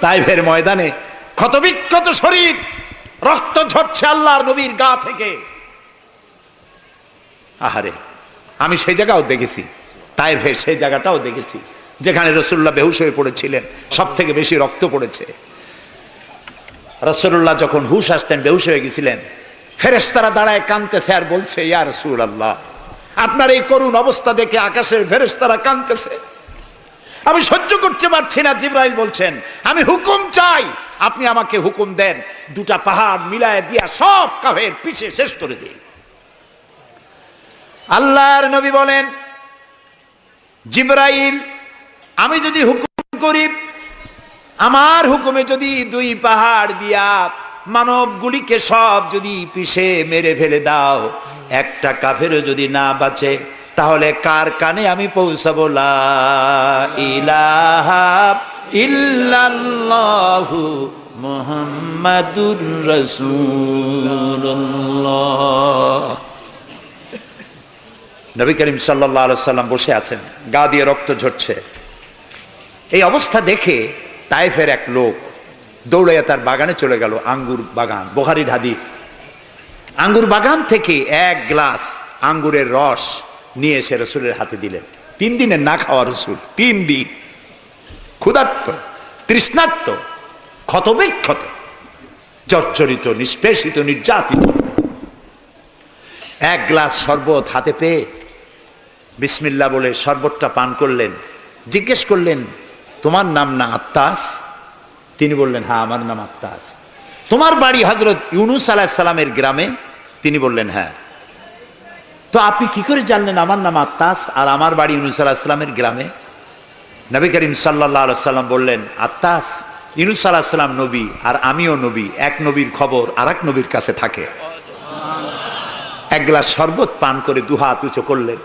তাইফের ময়দানে ক্ষতবিক্ষত শরীর, রক্ত ঝরছে আল্লাহর নবীর গা থেকে। আহারে, আমি সেই জায়গাও দেখেছি, তাইফের সেই জায়গাটাও দেখেছি যেখানে রাসূলুল্লাহ বেহুশ হয়ে পড়েছিলেন, সব থেকে বেশি রক্ত পড়েছে। রাসূলুল্লাহ যখন হুশ আসতেন, বেহুশ হয়ে গেছিলেন, ফেরেশতারা দাঁড়ায় কাঁদতেছে আর বলছে, ইয়া রাসূলুল্লাহ, আপনার এই করুণ অবস্থা দেখে আকাশের ফেরেশতারা কাঁদতেছে, আমি সহ্য করতে পারছি না। জিবরাইল বলছেন, আমি হুকুম চাই, আপনি আমাকে হুকুম দেন, দুটা পাহাড় মিলায় দিয়া সব কাফের পিছে শেষ করে দিই। আল্লাহর নবী বলেন, জিবরাইল, আমি যদি হুকুম করি, আমার হুকুমে যদি দুই পাহাড় দিয়া মানবগুলিকে সব যদি পিছে মেরে ফেলে দাও, একটা কাফেরও যদি না বাঁচে, তাহলে কার কানে আমি পৌঁছাবো লা ইলাহা ইল্লাল্লাহু মুহাম্মাদুর রাসূলুল্লাহ। নবী করিম সাল্লাল্লাহু আলাইহি সাল্লাম বসে আছেন, গা দিয়ে রক্ত ঝরছে। এই অবস্থা দেখে তাইফের এক লোক দৌড়াইয়া তার বাগানে চলে গেল, আঙ্গুর বাগান, বুখারীর হাদিস। আঙ্গুর বাগান থেকে এক গ্লাস আঙ্গুরের রস নিয়ে এসে রাসূলের হাতে দিলেন। 3 দিনের না খাওয়া রাসূল, 3 দিন ক্ষুধার্ত, তৃষ্ণার্ত, ক্ষতবিক্ষত, জর্জরিত, নিষ্পেষিত, নির্যাতিত। এক গ্লাস শরবত হাতে পেয়ে বিসমিল্লাহ বলে শরবতটা পান করলেন। জিজ্ঞেস করলেন, তোমার নাম না আত্তাস? তিনি বললেন, হ্যাঁ, আমার নাম আত্তাস। তোমার বাড়ি হযরত ইউনূস আলাইহিস সালামের গ্রামে? তিনি বললেন, হ্যাঁ। তো আপনি কি করে জানলেন আমার নাম আত্তাস আর আমার বাড়ি ইউনূস আলাইহিস সালামের গ্রামে? নবী করিম সাল্লাল্লাহু আলাইহি সাল্লাম বললেন, আত্তাস, ইউনূস আলাইহিস সালাম নবী আর আমিও নবী, এক নবীর খবর আরেক নবীর কাছে থাকে। এক গ্লাস শরবত পান করে দুহাত উঁচু করলেন,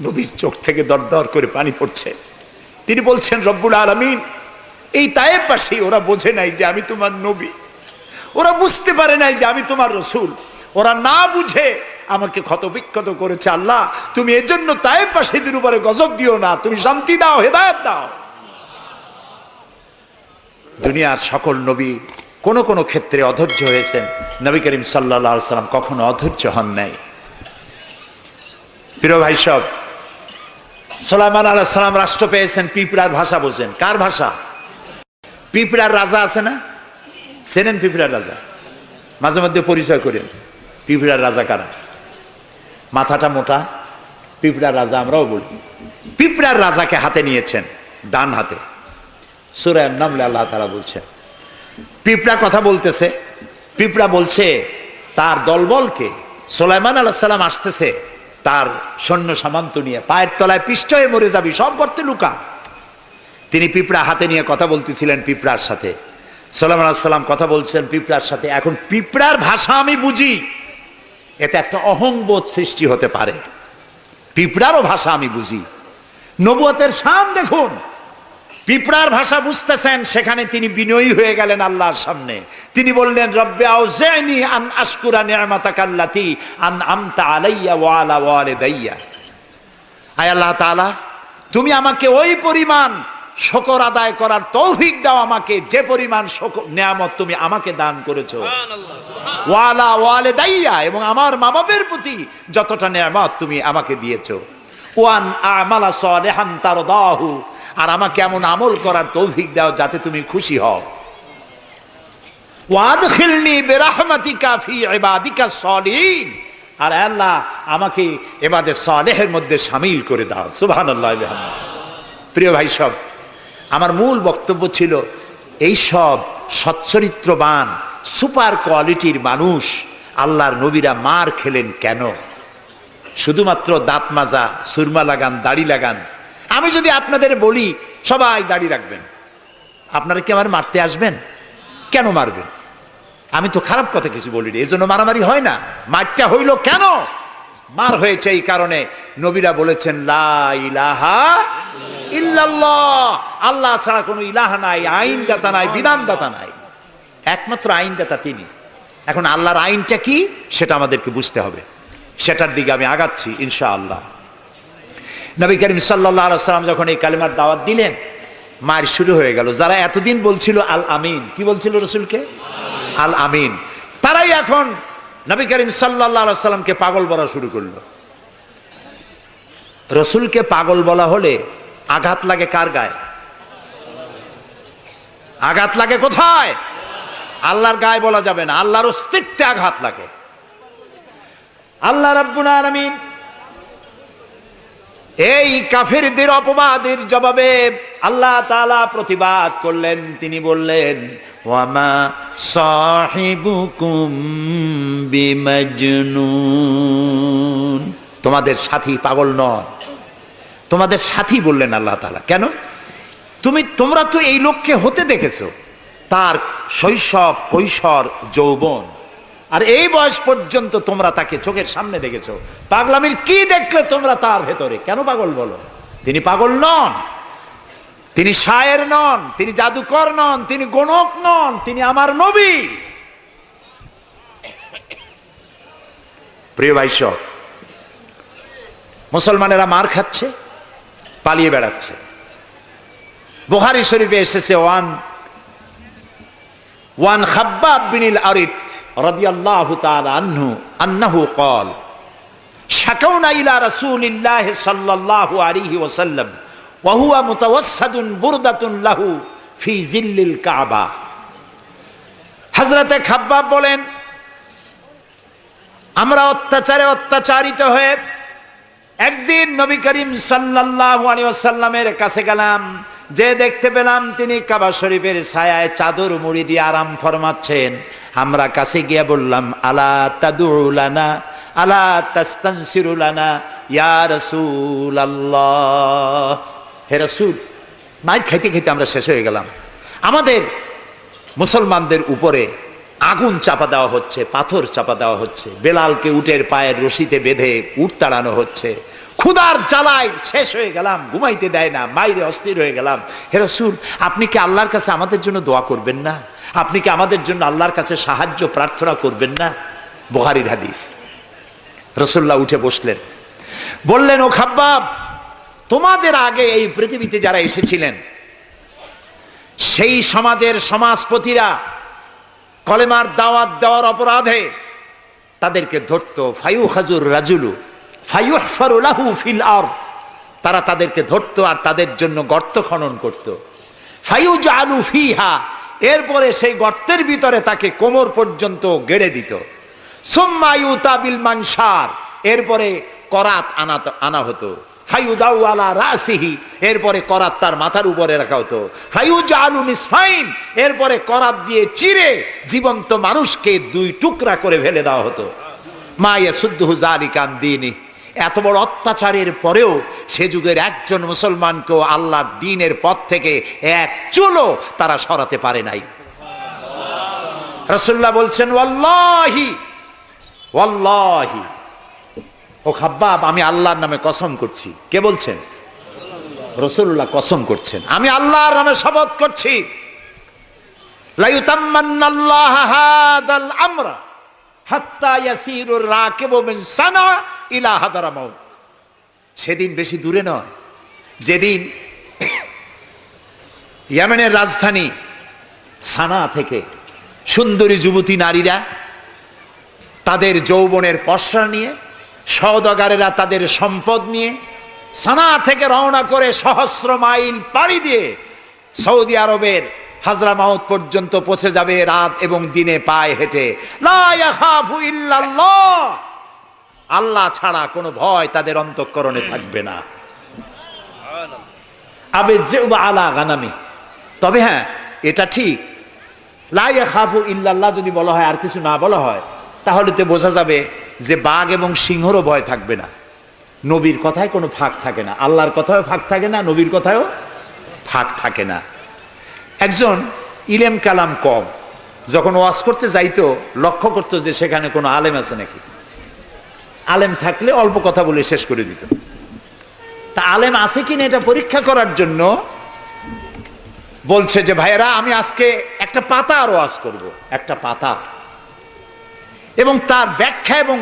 নবীর চোখ থেকে দরদর করে পানি পড়ছে। তিনি বলছেন, রব্বুল আলামিন, এই তায়েফবাসী ওরা বোঝে নাই যে আমি তোমার নবী, ওরা বুঝতে পারে নাই যে আমি তোমার রাসূল, ওরা না বুঝে আমাকে ক্ষতবিক্ষত করেছে। আল্লাহ, তুমি এর জন্য তায়েফবাসীদের উপরে গজব দিও না, তুমি শান্তি দাও, হেদায়েত দাও। দুনিয়ার সকল নবী কোন কোন ক্ষেত্রে অধৈর্য হয়েছেন, নবী করিম সাল্লাল্লাহু আলাইহি সাল্লাম কখনো অধৈর্য হন নাই। প্রিয় ভাই সব, সুলাইমান আলাইহিস সালাম রাষ্ট্র পেয়েছেন, পিঁপড়ার ভাষা বোঝেন। কার ভাষা? পিঁপড়ার রাজা আছে না, চেনেন পিঁপড়ার রাজা? মাঝে মধ্যে পরিচয় করেন পিঁপড়ার রাজা কারা। মাথাটা মোটা, পিঁপড়ার রাজা আমরাও বলি। পিঁপড়ার রাজাকে হাতে নিয়েছেন, ডান হাতে। সূরা আন-নামলে আল্লাহ তাআলা বলছেন, পিঁপড়া কথা বলতেছে, পিঁপড়া বলছে তার দলবলকে, সুলাইমান আলাইহিস সালাম আসতেছে তার সৈন্য সামন্ত নিয়ে, পায়ের তলায় পিষ্ট হয়ে মরে যাবি, সব গর্তে লুকা। তিনি পিঁপড়া হাতে নিয়ে কথা বলতেছিলেন পিঁপড়ার সাথে। সুলাইমান আলাইহিস সালাম কথা বলছেন পিঁপড়ার সাথে। এখন পিঁপড়ার ভাষা আমি বুঝি, এতে একটা অহংবোধ সৃষ্টি হতে পারে। পিঁপড়ারও ভাষা আমি বুঝি। নবুয়তের শান দেখুন, পিঁপড়ার ভাষা বুঝতেছেন, সেখানে তিনি বিনয়ী হয়ে গেলেন আল্লাহর সামনে। তিনি বললেন, রব্বি আউজি'নি আন আশকুরা নি'মাতাকাল্লাতী আন'আমতা আলাইয়া ওয়া আলা ওয়ালিদাইয়া। আয় আল্লাহ তাআলা, তুমি আমাকে ওই পরিমাণ শুকর আদায় করার তৌফিক দাও আমাকে, যে পরিমাণ নিয়ামত তুমি আমাকে দান করেছো। ওয়া আলা ওয়ালিদাইয়া, এবং আমার মা বাবার প্রতি যতটা নিয়ামত তুমি আমাকে দিয়েছো। ওয়ান আমালা সালিহান তারদাহু, আর আমাকে এমন আমল করার তৌফিক দাও যাতে তুমি খুশি হও। ওয়াদখিলনি বিরাহমাতিকা ফি ইবাদিকা সালিহিন, আর আল্লাহ আমাকে ইবাদে সালেহের মধ্যে শামিল করে দাও। সুবহানাল্লাহ। প্রিয় ভাই সব, আমার মূল বক্তব্য ছিল এই সব সচ্চরিত্রবান সুপার কোয়ালিটির মানুষ আল্লাহর নবীরা মার খেলেন কেন? শুধুমাত্র দাঁত মাজা, সুরমা লাগান, দাড়ি লাগান। আমি যদি আপনাদের বলি সবাই দাড়ি রাখবেন, আপনারা কি আমার মারতে আসবেন? কেন মারবেন? আমি তো খারাপ কথা কিছু বলি, এই জন্য মারামারি হয় না। মারটা হইল কেন? মার হয়েছে এই কারণে নবীরা বলেছেন, লা ইলাহা ইল্লাল্লাহ, আল্লাহ ছাড়া কোনো ইলাহা নাই, আইনদাতা নাই, বিধানদাতা নাই, একমাত্র আইনদাতা তিনি। এখন আল্লাহর আইনটা কি সেটা আমাদেরকে বুঝতে হবে, সেটার দিকে আমি আগাচ্ছি ইনশাআল্লাহ। নবী করিম সাল্লাল্লাহু আলাইহি ওয়াসাল্লাম যখন এই কালিমার দাওয়াত দিলেন, মার শুরু হয়ে গেল। যারা এতদিন বলছিল আল আমিন, কি বলছিল রসুলকে? আল আমিন, তারাই এখন নবী করিম সাল্লাল্লাহু আলাইহি সাল্লামকে পাগল বলা শুরু করলো। রসুলকে পাগল বলা হলে আঘাত লাগে কার গায়ে? আঘাত লাগে কোথায়? আল্লাহর গায়ে বলা যাবে না, আল্লাহর অস্তিত্বে আঘাত লাগে। আল্লাহ রাব্বুল আলামিন এই কাফিরদের অপবাদের জবাবে আল্লাহ তাআলা প্রতিবাদ করলেন। তিনি বললেন, ওয়ামা সাহিবুকুম বিমাজনুন, তোমাদের সাথী পাগল নয়। তোমাদের সাথী বললেন আল্লাহ তাআলা। কেন? তোমরা তো এই লোককে হতে দেখেছো, তার শৈশব, কৈশোর, যৌবন, আর এই বয়স পর্যন্ত তোমরা তাকে চোখের সামনে দেখেছো। পাগলামির কি দেখলে তোমরা তার ভেতরে? কেন পাগল বলো? তিনি পাগল নন, তিনি শায়ের নন, তিনি জাদুকর নন, তিনি গণক নন, তিনি আমার নবী। প্রিয় ভাই সব, মুসলমানেরা মার খাচ্ছে, পালিয়ে বেড়াচ্ছে। বুখারী শরীফে এসেছে ওয়ান খাব্বাব বিনিল আরিত রাদিয়াল্লাহু তাআলা আনহু আন্নাহু قال শাকাউনা ইলা রাসূলিল্লাহ সাল্লাল্লাহু আলাইহি ওয়াসাল্লাম ওয়া হুয়া মুতাওয়াসসাদুন বুরদাতুন লাহু ফি জিল্লিল কাবা। হযরতে খাব্বাব বলেন, আমরা অত্যাচারিত হয়ে একদিন নবী করিম সাল্লাল্লাহু আলাইহি ওয়াসাল্লামের কাছে গেলাম, যে দেখতে পেলাম তিনি কাবা শরীফের ছায়ায় চাদর মুড়ি দিয়ে আরাম ফরমাচ্ছেন। আমরা কাছে গিয়ে বললাম, আলা তাদউ লানা আলা তাস্তানসিরু লানা ইয়া রাসূলুল্লাহ, হে রাসূল। মাইর খাইতে খাইতে আমরা শেষ হয়ে গেলাম। আমাদের মুসলমানদের উপরে আগুন চাপা দেওয়া হচ্ছে, পাথর চাপা দেওয়া হচ্ছে, বেলালকে উটের পায়ের রশিতে বেঁধে উট তাড়ানো হচ্ছে। ক্ষুধার জ্বালায় শেষ হয়ে গেলাম, ঘুমাইতে দেয় না, মাইরে অস্থির হয়ে গেলাম। হে রাসূল, আপনি কি আল্লাহর কাছে আমাদের জন্য দোয়া করবেন না? আপনি কি আমাদের জন্য আল্লাহর কাছে সাহায্য প্রার্থনা করবেন না? বুখারীর হাদিস। রাসূলুল্লাহ উঠে বসলেন, বললেন, ও খাব্বাব, তোমাদের আগে এই পৃথিবীতে যারা এসেছিলেন সেই সমাজের সমাজপতিরা কলেমার দাওয়াত দেওয়ার অপরাধে তাদেরকে ধরতো। ফায়ুখাজুর রাজুলু ফায়ুহফারু লাহু ফিল আরদ, তারা তাদেরকে ধরতো আর তাদের জন্য গর্ত খনন করত। ফায়ুজআলু ফিহা, এরপরে সেই গর্তের ভিতরে তাকে কোমর পর্যন্ত গেড়ে দিত। সুম্মা ইউতা বিল মানশার, এরপরে করাত আনা হতো। ফায়ুদাউ আলা রাসিহি, এরপরে করাত তার মাথার উপরে রাখা হতো। ফায়ুজআলু নিসফাইন, এরপরে করাত দিয়ে চিরে জীবন্ত মানুষকে দুই টুকরা করে ফেলে দেওয়া হতো। মা ইয়াসুদ্দুহু যালিকা আন দীনি, এত বড় অত্যাচারের পরেও সে যুগের একজন মুসলমানকেও আল্লাহর দ্বীনের পথ থেকে এক চুলও তারা সরাতে পারে নাই। রাসূলুল্লাহ বলছেন, ওয়াল্লাহি ওয়াল্লাহি, ও খাব্বাব, আমি আল্লাহর নামে কসম করছি। কে বলছেন? রাসূলুল্লাহ কসম করছেন, আমি আল্লাহর নামে শপথ করছি, লা ইউতাম্মান্নাল্লাহু হাযাল আমরা হাত্তা ইয়াসিরুর রাকিবু মিন সানা ইলা হাদারামাউত। সেদিন বেশি দূরে নয়, যেদিন ইয়েমেনের রাজধানী সানা থেকে সুন্দরী যুবতী নারীরা তাদের যৌবনের পসরা নিয়ে, সওদাগারেরা তাদের সম্পদ নিয়ে সানা থেকে রওনা করে সহস্র মাইল পাড়ি দিয়ে সৌদি আরবের হাজরামাউত পর্যন্ত পৌঁছে যাবে রাত এবং দিনে পায়ে হেঁটে। লা ইয়াখাফু ইল্লাল্লাহ, আল্লাহ ছাড়া কোনো ভয় তাদের অন্তঃকরণে থাকবে না। আবে জিবা আলা গানামি, তবে হ্যাঁ এটা ঠিক, লা ইয়াখাফু ইল্লাল্লাহ যদি বলা হয় আর কিছু না বলা হয়, তাহলে তো বোঝা যাবে যে বাঘ এবং সিংহরও ভয় থাকবে না। নবীর কথায় কোনো ফাঁক থাকে না, আল্লাহর কথায়ও ফাঁক থাকে না, নবীর কথায়ও ফাঁক থাকে না। একজন ইলেম কালাম কম যখন ওয়াজ করতে যাইতো, লক্ষ্য করতো যে সেখানে কোনো আলেম আছে নাকি। আলেম থাকলে অল্প কথা বলে শেষ করে দিত। তা আলেম আছে কিনা এটা পরীক্ষা করার জন্য বলছে যে, ভাইয়েরা, আমি আজকে একটা পাতা আর ওয়াজ করব, একটা পাতা, এবং তার ব্যাখ্যা এবং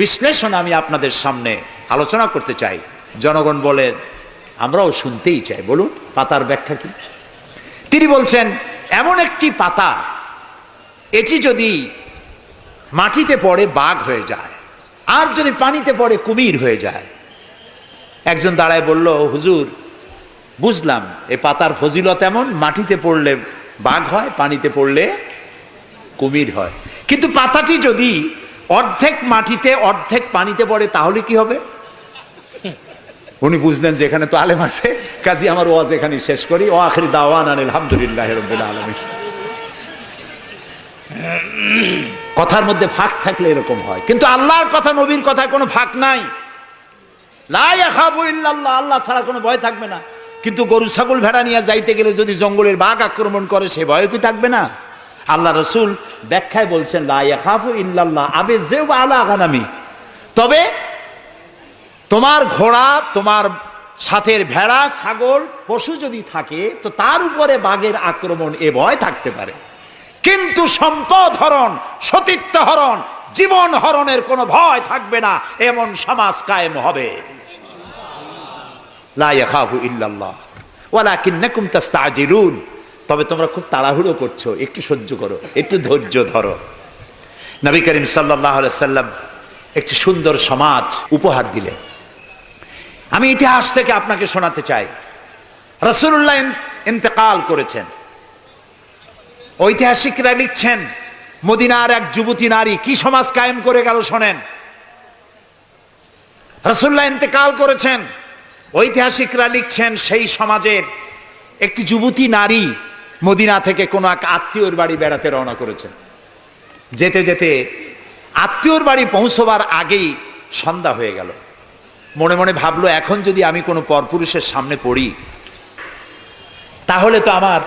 বিশ্লেষণ আমি আপনাদের সামনে আলোচনা করতে চাই। জনগণ বলেন, আমরাও শুনতেই চাই। বলুন পাতার ব্যাখ্যা কি? তিনি বলছেন এমন একটি পাতা, এটি যদি মাটিতে পড়ে বাঘ হয়ে যায়, আর যদি পানিতে পড়ে কুমির হয়ে যায়। একজন দাঁড়ায় বলল, হুজুর বুঝলাম এ পাতার ফজিলত এমন, মাটিতে পড়লে বাঘ হয়, পানিতে পড়লে কুমির হয়, কিন্তু পাতাটি যদি অর্ধেক মাটিতে অর্ধেক পানিতে পড়ে তাহলে কি হবে? উনি বুঝলেন যে এখানে তো আলেম আছে, কাজী আমার ওয়াজ এখানে শেষ করি। ও আখির দাওয়ানা আলহামদুলিল্লাহি রাব্বিল আলামিন। কথার মধ্যে ফাঁক থাকলে এরকম হয়, কিন্তু আল্লাহর কথা, নবীর কথায় কোনো ফাঁক নাই। লা ইয়াখাফু ইল্লাল্লাহ, আল্লাহ ছাড়া কোনো ভয় থাকবে না। কিন্তু গরু ছাগল ভেড়া নিয়ে যাইতে গেলে যদি জঙ্গলের বাঘ আক্রমণ করে, সে ভয় কি থাকবে না? আল্লাহ রসুল ব্যাখ্যায় বলছেন লা ইয়াখাফু ইল্লাল্লাহ আবে যেও আলা গানামি, তবে তোমার ঘোড়া, তোমার সাথের ভেড়া ছাগল পশু যদি থাকে তো তার উপরে বাঘের আক্রমণ এ ভয় থাকতে পারে, কিন্তু সম্পদ হরণ, সতীত্ব হরণ, জীবন হরণের কোনো ভয় থাকবে না, এমন সমাজ কায়েম হবে। লা ইয়াখাফু ইল্লাল্লাহ ওয়ালাকিন্নাকুম তাস্তাজিলুন, তবে তোমরা খুব তাড়াহুড়ো করছো, একটু সহ্য করো, একটু ধৈর্য ধরো। নবী করিম সাল্লাল্লাহু আলাইহি সাল্লাম একটি সুন্দর সমাজ উপহার দিলেন। আমি ইতিহাস থেকে আপনাকে শোনাতে চাই। রাসূলুল্লাহ ইন্তেকাল করেছেন, ঐতিহাসিকরা লিখছেন মদিনার এক যুবতী নারী কি সমাজ কায়েম করে গেল শোনেন। রাসূলুল্লাহ ইন্তেকাল করেছেন, ঐতিহাসিকরা লিখছেন সেই সমাজের একটি যুবতী নারী মদিনা থেকে কোনো এক আত্মীয়র বাড়ি বেড়াতে রওনা করেছেন। যেতে যেতে আত্মীয়র বাড়ি পৌঁছবার আগেই সন্ধ্যা হয়ে গেল। মনে মনে ভাবলো, এখন যদি আমি কোনো পরপুরুষের সামনে পড়ি তাহলে তো আমার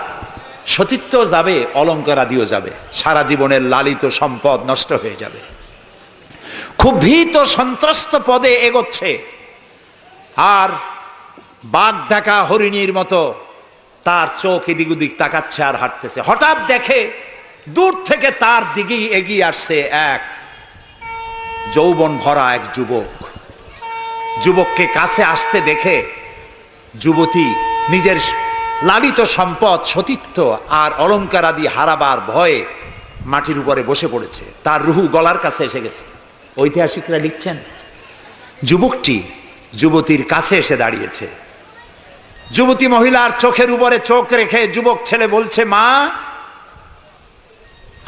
সতীত্ব যাবে, অলঙ্কারাদিও যাবে, সারা জীবনের লালিত সম্পদ নষ্ট হয়ে যাবে। খুব ভীত সন্ত্রস্ত পদে এগোচ্ছে, আর বাঘ দেখা হরিণীর মতো তার চোখ এদিক ওদিক তাকাচ্ছে আর হাঁটতেছে। হঠাৎ দেখে দূর থেকে তার দিকেই এগিয়ে আসছে এক যৌবন ভরা এক যুবক। যুবককে কাছে আসতে দেখে যুবতী নিজের লালিত সম্পদ, সতীত্ব আর অলঙ্কার আদি হারাবার ভয়ে মাটির উপরে বসে পড়েছে, তার রুহু গলার কাছে এসে গেছে। ঐতিহাসিকরা লিখছেন যুবকটি যুবতীর কাছে এসে দাঁড়িয়েছে। যুবতী মহিলার চোখের উপরে চোখ রেখে যুবক ছেলে বলছে, মা,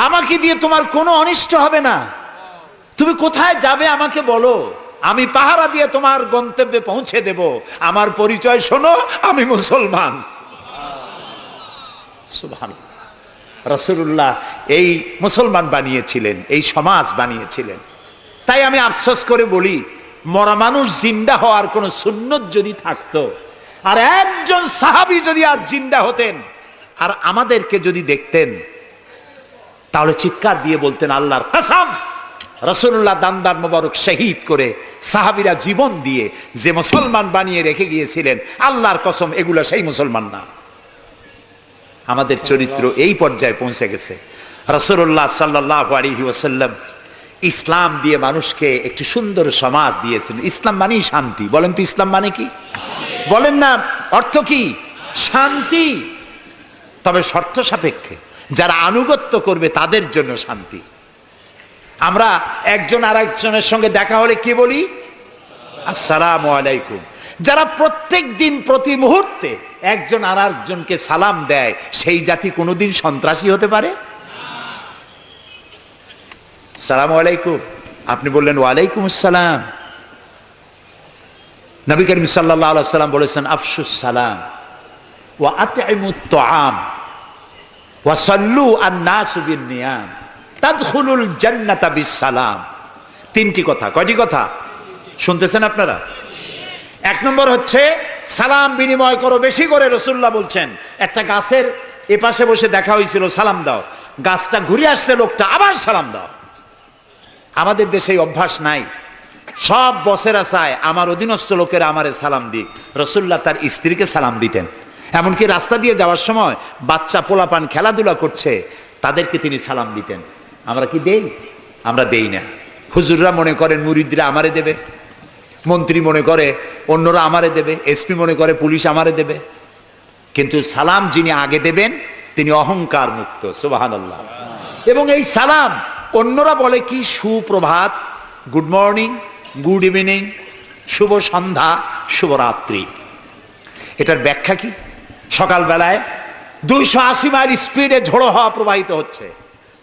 আমাকে দিয়ে তোমার কোনো অনিষ্ট হবে না, তুমি কোথায় যাবে আমাকে বলো, আমি পাহারা দিয়ে তোমার গন্তব্যে পৌঁছে দেব। আমার পরিচয় শোনো, আমি মুসলমান। সুবহানাল্লাহ। রাসূলুল্লাহ এই মুসলমান বানিয়েছিলেন, এই সমাজ বানিয়েছিলেন। তাই আমি আফসোস করে বলি, মরা মানুষ জিন্দা হওয়ার কোন সুন্নত যদি থাকতো, আর একজন সাহাবী যদি আজ জিন্দা হতেন আর আমাদেরকে যদি দেখতেন, তাহলে চিৎকার দিয়ে বলতেন আল্লাহর কসম, রাসূলুল্লাহ দান্দার মোবারক শহীদ করে সাহাবীরা জীবন দিয়ে যে মুসলমান বানিয়ে রেখে গিয়েছিলেন, আল্লাহর কসম এগুলা সেই মুসলমান না। আমাদের চরিত্র এই পর্যায়ে পৌঁছে গেছে। রাসূলুল্লাহ সাল্লাল্লাহু আলাইহি ওয়াসাল্লাম ইসলাম দিয়ে মানুষকে একটি সুন্দর সমাজ দিয়েছেন। ইসলাম মানেই শান্তি। বলেন তো ইসলাম মানে কি? বলেন না, অর্থ কি? শান্তি। তবে শর্ত সাপেক্ষে, যারা আনুগত্য করবে তাদের জন্য শান্তি। আমরা একজন আর একজনের সঙ্গে দেখা হলে কি বলি? আসসালামু আলাইকুম। যারা প্রত্যেক দিন প্রতি মুহূর্তে একজন আর একজনকে সালাম দেয়, সেই জাতি কোনোদিন সন্ত্রাসী হতে পারে? সালামু আলাইকুম, আপনি বললেন ওয়ালাইকুম আসসালাম। নবী করিম সাল্লাল্লাহু আলাইহি ওয়াসাল্লাম বলেছেন আফশুস সালাম ওয়া আতইমুত তুআম ওয়া সাল্লু আন-নাসু বিন-নিয়াম তাদখুলুল জান্নাতা বিস-সালাম। তিনটি কথা। কয়টি কথা শুনতেছেন আপনারা? এক নম্বর হচ্ছে সালাম বিনিময় করো বেশি করে। রাসূলুল্লাহ বলছেন, একটা গাছের এপাশে বসে দেখা হয়েছিল, সালাম দাও, গাছটা ঘুরে আসছে, লোকটা আবার সালাম দাও। আমাদের দেশে অভ্যাস নাই, সব বসেরা চায় আমার অধীনস্থ লোকেরা আমারে সালাম দিক। রাসূলুল্লাহ তার স্ত্রীকে সালাম দিতেন। এমনকি রাস্তা দিয়ে যাওয়ার সময় বাচ্চা পোলাপান খেলাধুলা করছে, তাদেরকে তিনি সালাম দিতেন। আমরা কি দেই? আমরা দেই না। হুজুররা মনে করেন মুরিদরা আমারে দেবে। মন্ত্রী মনে করে অন্যরা আমারে দেবে, এসপি মনে করে পুলিশ আমারে দেবে, কিন্তু সালাম যিনি আগে দেবেন তিনি অহংকার মুক্ত। সুবহানাল্লাহ। এবং এই সালাম অন্যরা বলে কি সুপ্রভাত, গুড মর্নিং, গুড ইভিনিং, শুভ সন্ধ্যা, শুভরাত্রি। এটার ব্যাখ্যা কি? সকালবেলায় 280 মাইল স্পিডে ঝোড়ো হাওয়া প্রবাহিত হচ্ছে,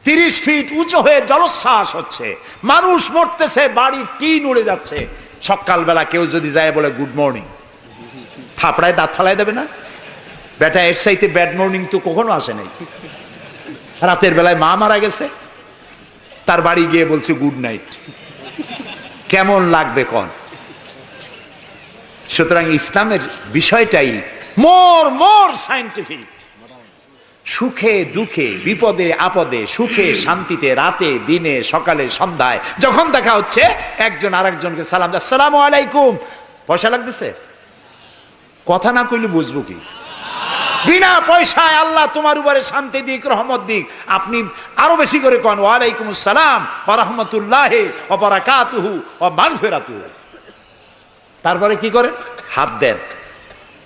30 ফিট উঁচু হয়ে জলোচ্ছ্বাস হচ্ছে, মানুষ মরতেছে, বাড়ির টিন উড়ে যাচ্ছে। সকালবেলা কেউ যদি যায় বলে গুড মর্নিং, থাপড়ায় দাঁত ফালায় দেবে না? বেটা, এর চাইতে ব্যাড মর্নিং তো কখনো আসে নাই। রাতের বেলায় মা মারা গেছে, তার বাড়ি গিয়ে বলছে গুড নাইট, কেমন লাগবে কোন? সুতরাং ইসলামের বিষয়টাই মোর সায়েন্টিফিক। সুখে দুঃখে, বিপদে আপদে, সুখে শান্তিতে, রাতে দিনে, সকালে সন্ধ্যায় যখন দেখা হচ্ছে একজন আরেকজনকে সালাম, আসসালামু আলাইকুম। পয়সা লাগতেছে? কথা না কইলে বুঝবো কি? বিনা পয়সায় আল্লাহ তোমার উপরে শান্তি দিক, রহমত দিক। আপনি আরো বেশি করে কন ওয়ালাইকুম আসসালাম ওয়া রাহমাতুল্লাহি ওয়া বারাকাতুহু ওয়া মাগফিরাতুহু। তারপরে কি করে? হাত দেন।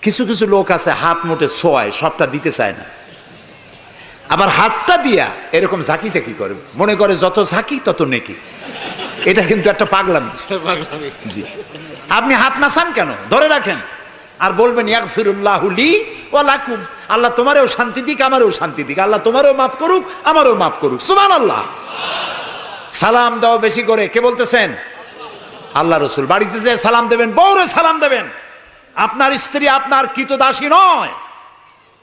কিছু কিছু লোক আছে হাত মুঠে ছোঁয়ায়, সবটা দিতে চায় না। আবার হাতটা দিয়া এরকম ঝাঁকি ঝাঁকি করে, মনে করে যত ঝাঁকি তত নেকি। এটা কিন্তু একটা পাগলামি। জি, আপনি হাত নাচান কেন? ধরে রাখেন আর বলবেন ইয়াগফিরুল্লাহু লি ওয়া লাকুম। আল্লাহ তোমারও শান্তি দিক, আমারও শান্তি দিক। আল্লাহ তোমারও মাফ করুক, আমারও মাফ করুক। সুবহানাল্লাহ। সালাম দাও বেশি করে। কে বলতেছেন? আল্লাহ রাসূল। বাড়িতে যে সালাম দেবেন, বউরে সালাম দেবেন। আপনার স্ত্রী আপনার কৃতদাসী নয়,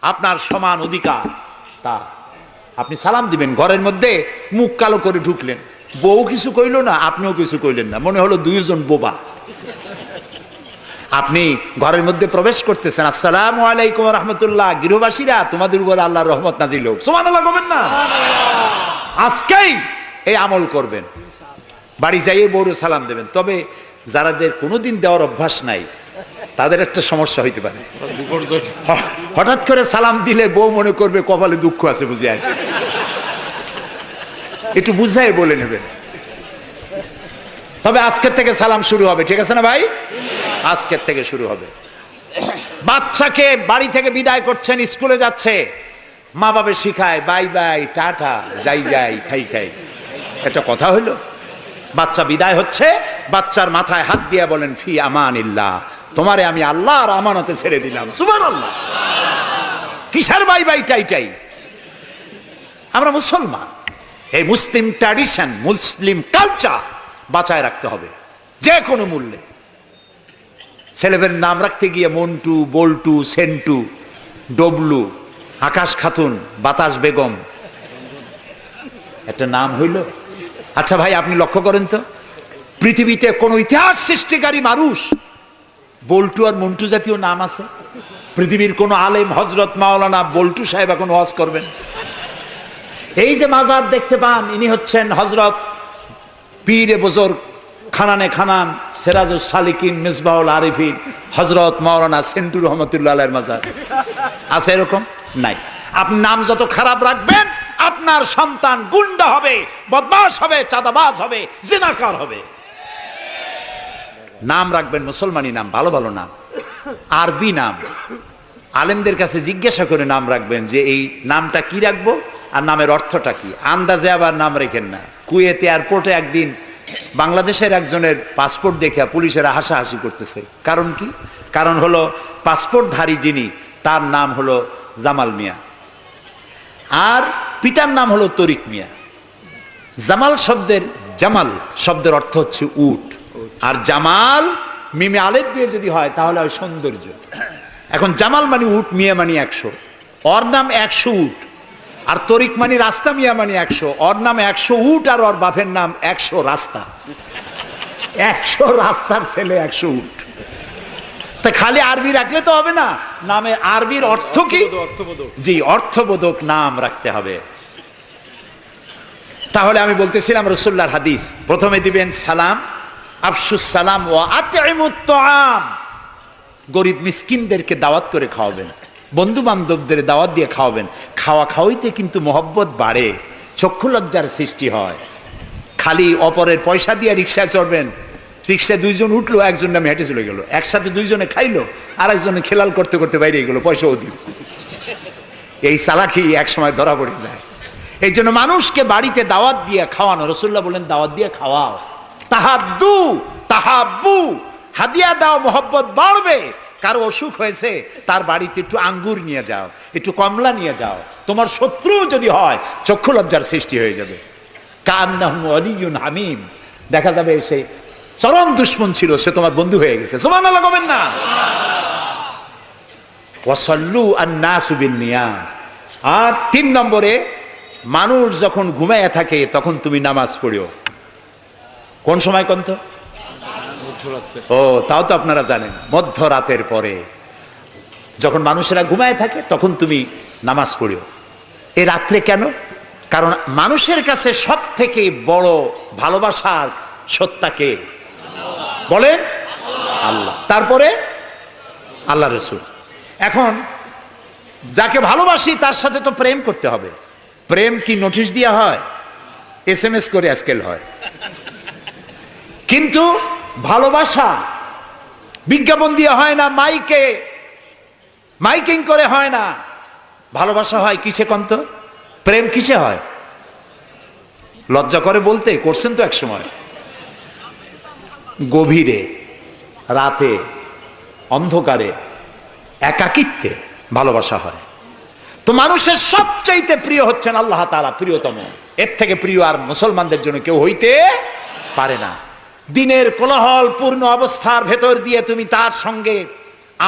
আপনার সমান অধিকার তা। আপনি সালাম দিবেন। ঘরের মধ্যে মুখ কালো করে ঢুকলেন, বউ কিছু কইল না, আপনিও কিছু কইলেন না, মনে হলো দুইজন বোবা। আপনি ঘরের মধ্যে প্রবেশ করতেছেন, আসসালামু আলাইকুম ওয়া রাহমাতুল্লাহ। গৃহবাসীরা তোমাদের উপর আল্লাহর রহমত নাজিল হোক। সুবহানাল্লাহ বলবেন না? আজকেই এই আমল করবেন, বাড়ি যাইয়ে বউরে সালাম দেবেন। তবে যারাদের কোনোদিন দেওয়ার অভ্যাস নাই তাদের একটা সমস্যা হইতে পারে। হঠাৎ করে সালাম দিলে বউ মনে করবে কপালে দুঃখ আছে বুঝে আসছে। একটু বুঝাই বলে নেবেন। তবে আজকের থেকে সালাম শুরু হবে, ঠিক আছে না ভাই? আজকের থেকে শুরু হবে। বাচ্চাকে বাড়ি থেকে বিদায় করছেন, স্কুলে যাচ্ছে, মা বাবা শিখায় বাই বাই, টাটা, যাই যাই, খাই খাই। এটা কথা হইল? বাচ্চা বিদায় হচ্ছে, বাচ্চার মাথায় হাত দিয়ে বলেন ফি আমানিল্লাহ, তোমারে আমি আল্লাহর আমানতে ছেড়ে দিলাম। সুবহানাল্লাহ। কিসের বাই বাই টাই টাই? আমরা মুসলমান, এই মুসলিম ট্র্যাডিশন, মুসলিম কালচার বাঁচায় রাখতে হবে যে কোনো মূল্যে। ছেলেদের নাম রাখতে গিয়ে মন্টু, বল্টু, সেন্টু, ডবলু, আকাশ খাতুন, বাতাস বেগম, একটা নাম হইল? আচ্ছা ভাই, আপনি লক্ষ্য করেন তো, পৃথিবীতে কোন ইতিহাস সৃষ্টিকারী মানুষ বল্টু আর মন্টু জাতীয় নাম আছে? পৃথিবীর কোন আলেম, হজরত মাওলানা বল্টু সাহেব এখন ওয়াজ করবেন? এই যে মাজার দেখতে পান, ইনি হচ্ছেন হজরত পীরে বুজুর্গ খানানে খানান সিরাজুস সালিকিন মিসবাহুল আরিফিন হজরত মাওলানা সেন্টু রহমতুল্লাহ আলাইহির মাজার আছে? এরকম নাই। আপনি নাম যত খারাপ রাখবেন, আপনার সন্তান গুন্ডা হবে, বদমাশ হবে, চাঁদাবাজ হবে, জিনাকার হবে। নাম রাখবেন মুসলমানি নাম, ভালো ভালো নাম, আরবি নাম। আলেমদের কাছে জিজ্ঞাসা করে নাম রাখবেন যে এই নামটা কি রাখবো আর নামের অর্থটা কি। আন্দাজে আবার নাম রেখেন না। কুয়েত এয়ারপোর্টে একদিন বাংলাদেশের একজনের পাসপোর্ট দেখে পুলিশেরা হাসাহাসি করতেছে। কারণ কি? কারণ হলো পাসপোর্টধারী যিনি, তার নাম হলো জামাল মিয়া, আর পিতার নাম হলো তরিক মিয়া। জামাল শব্দের অর্থ হচ্ছে উট, আর জামাল মিমে আলেফ দিয়ে যদি হয় তাহলে হয় সৌন্দর্য। এখন জামাল মানে উট, মিয়া মানে 100, ওর নাম 100 উট। আর তরিক মানে রাস্তা, মিয়া মানে 100, ওর নাম 100 উট আর ওর বাপের নাম 100 রাস্তা। 100 রাস্তার ছেলে 100 উট। তা খালি আরবি রাখলে তো হবে না, নামে আরবির অর্থ কি? জি, অর্থবোধক নাম রাখতে হবে। তাহলে আমি বলতেছিলাম রাসূলুল্লাহর হাদিস, প্রথমে দিবেন সালাম, আফশুস সালাম ওয়া আতইমুত তাআম। গরিব মিসকিনদেরকে দাওয়াত করে খাওয়াবেন, বন্ধু বান্ধবদের দাওয়াত দিয়ে খাওয়াবেন। খাওয়া খাওয়াইতে কিন্তু মহব্বত বাড়ে, চক্ষু লজ্জার সৃষ্টি হয়। খালি অপরের পয়সা দিয়ে রিকশায় চড়বেন, রিক্সায় দুইজন উঠলো, একজন নামে হেঁটে চলে গেল, একসাথে দুইজনে খাইলো, আর একজনে খেলাল করতে করতে বাইরে গেলো, পয়সাও দিল। এই চালাকি এক সময় ধরা পড়ে যায়। এই জন্য মানুষকে বাড়িতে দাওয়াত দিয়ে খাওয়ানো, রাসূলুল্লাহ বলেন দাওয়াত দিয়ে খাওয়াও। তাহাদ্দু তাহাব্বু, হাদিয়া দাও, মোহব্বত বাড়বে। কারো অসুখ হয়েছে, তার বাড়িতে একটু আঙ্গুর নিয়ে যাও, একটু কমলা নিয়ে যাও। তোমার শত্রু যদি হয়, চক্ষু লজ্জার সৃষ্টি হয়ে যাবে। কান্নাহু ওয়ালিয়ুন হামিম, দেখা যাবে সে চরম দুশ্মন ছিল, সে তোমার বন্ধু হয়ে গেছে। সুবহানাল্লাহ বলেন না। ওয়াসাল্লু আন-নাসু বিন-নিয়াম। আর 3 নম্বরে, মানুষ যখন ঘুমায় থাকে তখন তুমি নামাজ পড়িও। কোন সময় কোন তো? ও, তাও তো আপনারা জানেন, মধ্যরাতের পরে যখন মানুষেরা ঘুমায় থাকে তখন তুমি নামাজ পড়িও। এই রাত্রে কেন? কারণ মানুষের কাছে সব থেকে বড় ভালোবাসার সত্তাকে বলেন আল্লাহ, তারপরে আল্লাহ রাসূল। এখন যাকে ভালোবাসি তার সাথে তো প্রেম করতে হবে। প্রেম কি নোটিশ দেওয়া হয়? SMS করে আজকাল হয়। কিন্তু ভালোবাসা বিজ্ঞাপন দিয়ে হয় না, মাইকিং করে হয় না। ভালোবাসা হয় কিসে কন্ত? প্রেম কিসে হয়? লজ্জা করে বলতে, করছেন তো এক সময়। গভীরে, রাতে, অন্ধকারে, একাকিত্বে ভালোবাসা হয়। তো মানুষের সবচাইতে প্রিয় হচ্ছেন আল্লাহ তাআলা, প্রিয়তম। এর থেকে প্রিয় আর মুসলমানদের জন্য কেউ হইতে পারে না। দিনের কোলাহল পূর্ণ অবস্থার ভেতর দিয়ে তুমি তার সঙ্গে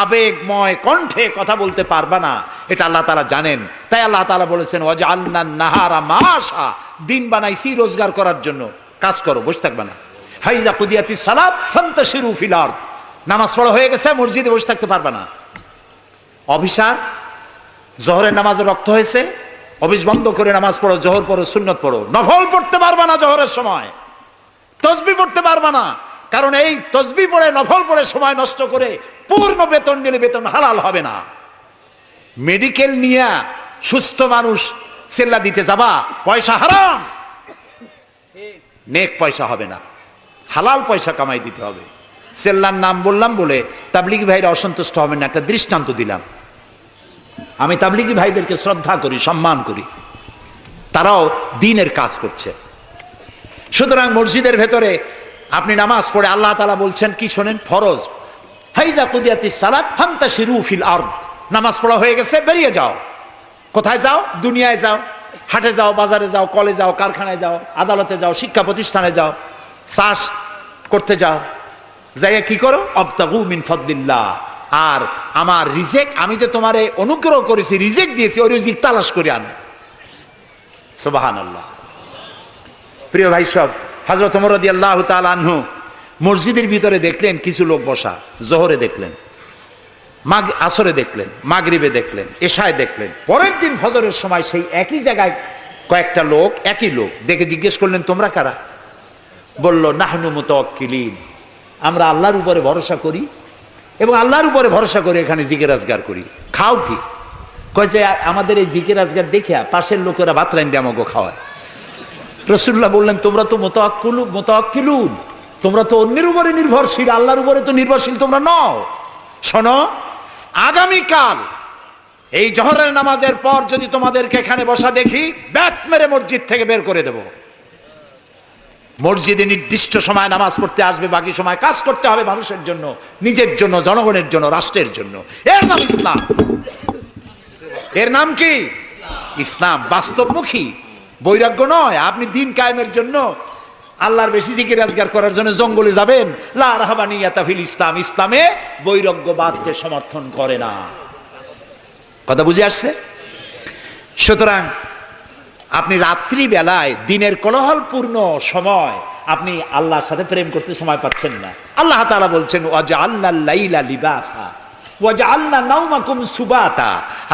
আবেগময় কণ্ঠে কথা বলতে পারবা না, এটা আল্লাহ তাআলা জানেন। তাই আল্লাহ তাআলা বলেছেন ওয়াজআলনা নাহারা মাশা, দিন বানাইছি রোজগার করার জন্য, কাজ করো, বসে থাকবা না। ফাইজা কুদিয়াতিস সালাত ফান্তাশিরু ফিল আরদ, নামাজ পড়া হয়ে গেছে, মসজিদে বসে থাকতে পারবা না। অভিশাপ, জোহরের নামাজে রক্ত হয়েছে, অফিস বন্ধ করে নামাজ পড়ো, জোহর পড়ো, সুন্নত পড়ো। নফল পড়তে পারবা না জোহরের সময়, তসবিহ পড়তে পারবা না, কারণ এই তসবিহ পড়ে নফল পড়ে সময় নষ্ট করে পূর্ণ বেতন নিলে বেতন হালাল হবে না। মেডিকেল নিয়ে সুস্থ মানুষ সেল্লা দিতে যাবা, পয়সা হারাম, নেক পয়সা হবে না, হালাল পয়সা কামাই দিতে হবে। সেল্লার নাম বললাম বলে তাবলিগি ভাইরা অসন্তুষ্ট হবেন না, একটা দৃষ্টান্ত দিলাম। আমি তাবলিগি ভাইদেরকে শ্রদ্ধা করি, সম্মান করি, তারাও দ্বীনের কাজ করছে। সুতরাং মসজিদের ভেতরে আপনি নামাজ পড়ে আল্লাহ তাআলা বলছেন কি শোনেন, ফরজ, ফাইজা কুদিয়াতিস সালাত ফান্তাশিরু ফিল আরদ, নামাজ পড়া হয়ে গেছে, বেরিয়ে যাও। কোথায় যাও? দুনিয়ায় যাও, হাটে যাও, বাজারে যাও, কলে যাও, কারখানায় যাও, আদালতে যাও, শিক্ষা প্রতিষ্ঠানে যাও, চাষ করতে যাও। যাইয়া কি করো? আবতাগু মিন ফাদলিল্লাহ, আর আমার রিজিক, আমি যে তোমারে অনুগ্রহ করেছি, রিজিক দিয়েছি, ওই রিজিক তালাশ করে আনো। সুবহানাল্লাহ। প্রিয় ভাই সব, হযরত ওমর রাদিয়াল্লাহু তাআলা আনহু মসজিদের ভিতরে দেখলেন কিছু লোক বসা, জোহরে দেখলেন, আসরে দেখলেন, মাগরিবে দেখলেন, এশায় দেখলেন। পরের দিন ফজরের সময় সেই একই জায়গায় কয়েকটা লোক, একই লোক দেখে জিজ্ঞেস করলেন তোমরা কারা? বলল নাহনু মুতাওয়াক্কিলিন, আমরা আল্লাহর উপরে ভরসা করি এবং আল্লাহর উপরে ভরসা করে এখানে জিকির আজগার করি। খাও কি? কয় যে আমাদের এই জিকির আজগার দেখে পাশের লোকেরা ভাত রাইন্দে আমাকে খাওয়ায়। রাসূলুল্লাহ বললেন তোমরা তো মুতাওয়াক্কিলুন, তোমরা তো অন্যের উপরে নির্ভরশীল, আল্লাহর উপরে তো নির্ভরশীল তোমরা নও। শোনো, আগামীকাল এই জোহরের নামাজের পর যদি তোমাদেরকে এখানে বসা দেখি, ব্যাট মেরে মসজিদ থেকে বের করে দেব। মসজিদে নির্দিষ্ট সময় নামাজ পড়তে আসবে, বাকি সময় কাজ করতে হবে মানুষের জন্য, নিজের জন্য, জনগণের জন্য, রাষ্ট্রের জন্য। এর নাম ইসলাম। এর নাম কি? ইসলাম। বাস্তবমুখী, বৈরাগ্য নয়। আপনি দিন কায়েমের জন্য, আল্লাহর বেশি জিকির আজগার করার জন্য জঙ্গলে যাবেন, লা রাহবানিয়াতা ফিল ইসলাম, ইসলামে বৈরাগ্যবাদকে সমর্থন করে না। কথা বুঝে আসছে? সুতরাং আপনি রাত্রি বেলায়, দিনের কোলাহলপূর্ণ সময়, আপনি আল্লাহর সাথে প্রেম করতে সময় পাচ্ছেন না। আল্লাহ তাআলা বলছেন ওয়াজআলনাল লাইলা লিবাসা ওয়াজআলনা নাওমাকুম সুবাতা,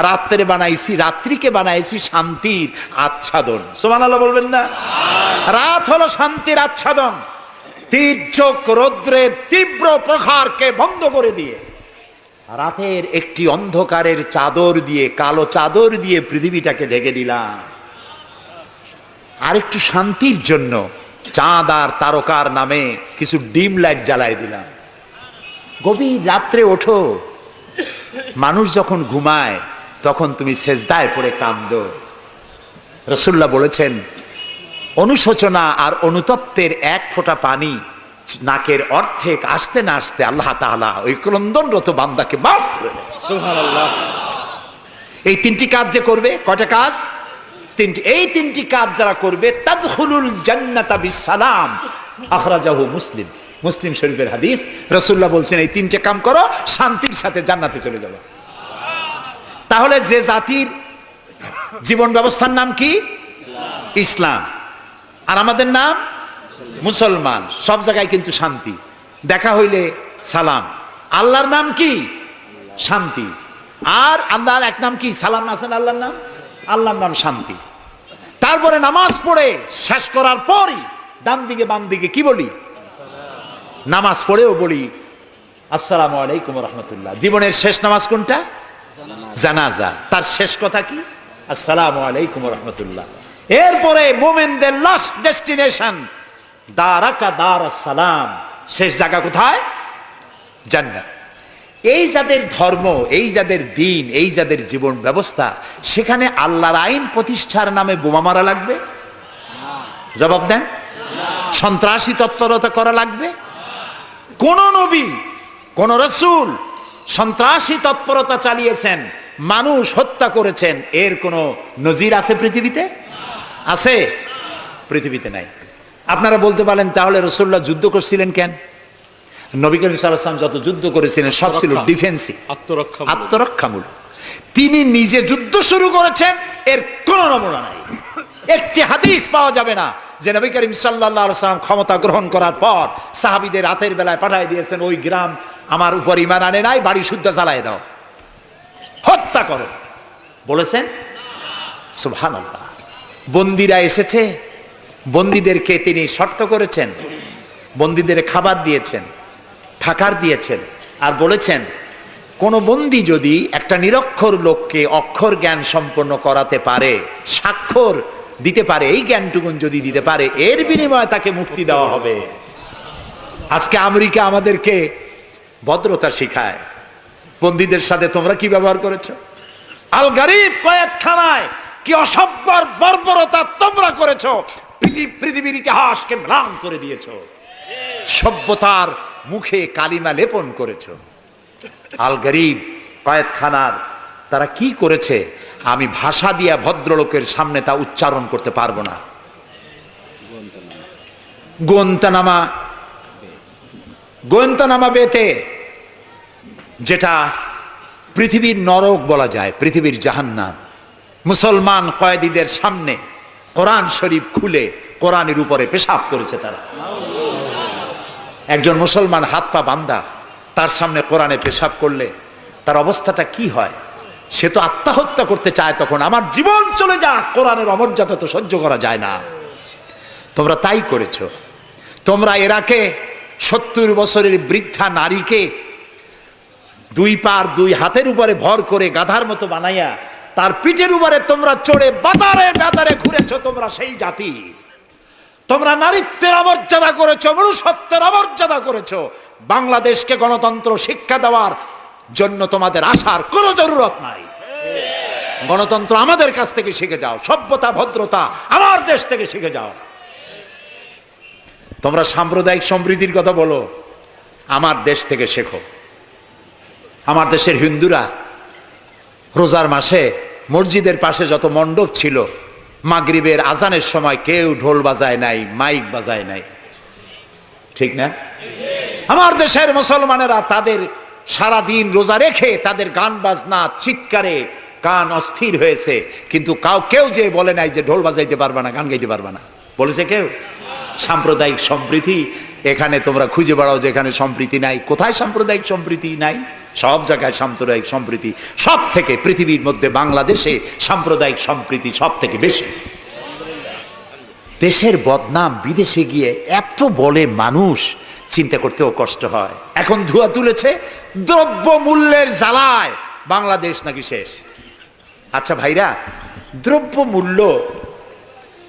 রাত্রে বানাইছি, রাত্রিকে বানাইছি শান্তির আচ্ছাদন। সুবহানাল্লাহ বলবেন না? রাত হলো শান্তির আচ্ছাদন। তীর্যক রৌদ্রের তীব্র প্রখরকে বন্ধ করে দিয়ে রাতের একটি অন্ধকারের চাদর দিয়ে, কালো চাদর দিয়ে পৃথিবীটাকে ঢেকে দিলাম। আর একটু শান্তির জন্য চাঁদ আর তারকার নামে কিছু ডিম লাইট জ্বালাই দিলাম। গভীর রাত্রে ওঠো, মানুষ যখন ঘুমায় তখন তুমি সেজদায় পড়ে কাঁদো। রাসূলুল্লাহ বলেছেন, অনুশোচনা আর অনুতপ্তের এক ফোঁটা পানি নাকের অর্ধেক আসতে না আসতে আল্লাহ তাআলা ওই ক্রন্দনরত বান্দাকে মাফ করে দেন। সুবহানাল্লাহ। এই তিনটি কাজ যে করবে, কয়টা কাজ? তিনটি। এই তিনটি কাজ যারা করবে তাদখুলুল জান্নাতা বিসসালাম, আখরাজাহু মুসলিম। মুসলিম শরীফের হাদিস। রাসূলুল্লাহ বলছেন, এই তিনটে কাম করো, শান্তির সাথে জান্নাতে চলে যাবে। তাহলে যে জাতির জীবন ব্যবস্থার নাম কি? ইসলাম। আর আমাদের নাম মুসলমান। সব জায়গায় কিন্তু শান্তি, দেখা হইলে সালাম। আল্লাহর নাম কি? শান্তি। আর আল্লাহর এক নাম কি? সালাম আছেন আল্লাহর নাম, আল্লাহর নাম শান্তি। তারপরে নামাজ পড়ে শেষ করার পরই ডান দিকে বাম দিকে কি বলি? নামাজ পড়েও বলি আসসালামু আলাইকুম ওয়া রাহমাতুল্লাহ। জীবনের শেষ নামাজ কোনটা? জানাজা। তার শেষ কথা কি? আসসালামু আলাইকুম ওয়া রাহমাতুল্লাহ। এরপরে মুমিনদের লাস্ট ডেস্টিনেশন দারাকা দারাস সালাম, শেষ জায়গা কোথায়? জান্নাত। এই যাদের ধর্ম, এই যাদের দিন, এই যাদের জীবন ব্যবস্থা, সেখানে আল্লাহর আইন প্রতিষ্ঠার নামে বোমা মারা লাগবে? জবাব দেন। সন্ত্রাসী তৎপরতা করা লাগবে? কোন নবী, কোন রাসূল সন্ত্রাসী তৎপরতা চালিয়েছেন, মানুষ হত্যা করেছেন, এর কোন নজির আছে পৃথিবীতে? আছে? পৃথিবীতে নাই। আপনারা বলতে পারেন, তাহলে রাসূলুল্লাহ যুদ্ধ করছিলেন কেন? নবী করিম সাল্লাল্লাহু আলাইহি ওয়াসাল্লাম যত যুদ্ধ করেছিলেন সব ছিল ডিফেন্সিভ, আত্মরক্ষামূলক। তিনি নিজে যুদ্ধ শুরু করেছেন, এর কোন নমুনা নাই। একটি হাদিস পাওয়া যাবে না যে নবী করিম সাল্লাল্লাহু আলাইহি ওয়াসাল্লাম ক্ষমতা গ্রহণ করার পর সাহাবীদের রাতের বেলায় পাঠিয়ে দিয়েছেন, ওই গ্রাম আমার উপর ঈমান আনে নাই, বাড়ি শুদ্ধ জ্বালায় দাও, হত্যা করো, বলেছেন? সুবহানাল্লাহ। বন্দীরা এসেছে, বন্দীদেরকে তিনি শর্ত করেছেন, বন্দীদের খাবার দিয়েছেন, থাকার দিয়েছেন, আর বলেছেন কোন বন্দী যদি একটা নিরক্ষর লোককে অক্ষর জ্ঞান সম্পন্ন করাতে পারে, স্বাক্ষর দিতে পারে, এই জ্ঞানটুকুন যদি দিতে পারে, এর বিনিময়ে তাকে মুক্তি দেওয়া হবে। আজকে আমেরিকা আমাদেরকে ভদ্রতা শিখায়, বন্দীদের সাথে তোমরা কি ব্যবহার করেছো? আল গারিব কয়েদখানায় কি অসভ্যর বর্বরতা তোমরা করেছো, পৃথিবীর ইতিহাসকে ম্লান করে দিয়েছো, সভ্যতার মুখে কালিমা লেপন করেছো। আল গরিব কয়েদখানার তারা কি করেছে আমি ভাষা দিয়া ভদ্রলোকের সামনে তা উচ্চারণ করতে পারবো না। গোয়েন্তানামা বেতে, যেটা পৃথিবীর নরক বলা যায়, পৃথিবীর জাহান্নাম, মুসলমান কয়েদিদের সামনে কোরআন শরীফ খুলে কোরআনের উপরে পেশাব করেছে তারা। একজন মুসলমান হাত পা বান্ধা, তার সামনে কোরআনে পেশাব করলে তার অবস্থাটা কি হয়? সে তো আত্মহত্যা করতে চায়, তখন আমার জীবন চলে যাক, কোরআনের অমর্যাদা তো সহ্য করা যায় না। তোমরা তাই করেছ। তোমরা ইরাকে 70 বছরের বৃদ্ধা নারীকে দুই পার দুই হাতের উপরে ভর করে গাধার মতো বানাইয়া তার পিঠের উপরে তোমরা চড়ে বাজারে বাজারে ঘুরেছ। তোমরা সেই জাতি, তোমরা নারীত্বের অমর্যাদা করেছো, মনুষ্যত্বের অমর্যাদা করেছো। বাংলাদেশকে গণতন্ত্র শিক্ষা দেওয়ার জন্য তোমাদের আসার কোনো জরুরত নাই। গণতন্ত্র আমাদের কাছ থেকে শিখে যাও, সভ্যতা ভদ্রতা আমার দেশ থেকে শিখে যাও। তোমরা সাম্প্রদায়িক সম্প্রীতির কথা বলো, আমার দেশ থেকে শেখো। আমার দেশের হিন্দুরা রোজার মাসে মসজিদের পাশে যত মণ্ডপ ছিল, মাগরিবের আজানের সময় কেউ ঢোল বাজায় নাই, মাইক বাজায় নাই, ঠিক না? আমার দেশের মুসলমানেরা তাদের সারা দিন রোজা রেখে তাদের গান বাজনা চিৎকারে কান অস্থির হয়েছে, কিন্তু কেউ যে বলে নাই যে ঢোল বাজাইতে পারবা না, গান গাইতে পারবা না, বলেছে কেউ? সাম্প্রদায়িক সম্প্রীতি এখানে তোমরা খুঁজে বেড়াও, যেখানে সম্প্রীতি নাই। কোথায় সাম্প্রদায়িক সম্প্রীতি নাই? সব জায়গায় সাম্প্রদায়িক সম্প্রীতি। সব থেকে পৃথিবীর মধ্যে বাংলাদেশে সাম্প্রদায়িক সম্প্রীতি সব থেকে বেশি। দেশের বদনাম বিদেশে গিয়ে এত বলে মানুষ, চিন্তা করতেও কষ্ট হয়। এখন ধোঁয়া তুলেছে দ্রব্য মূল্যের জ্বালায় বাংলাদেশ নাকি শেষ। আচ্ছা ভাইরা, দ্রব্য মূল্য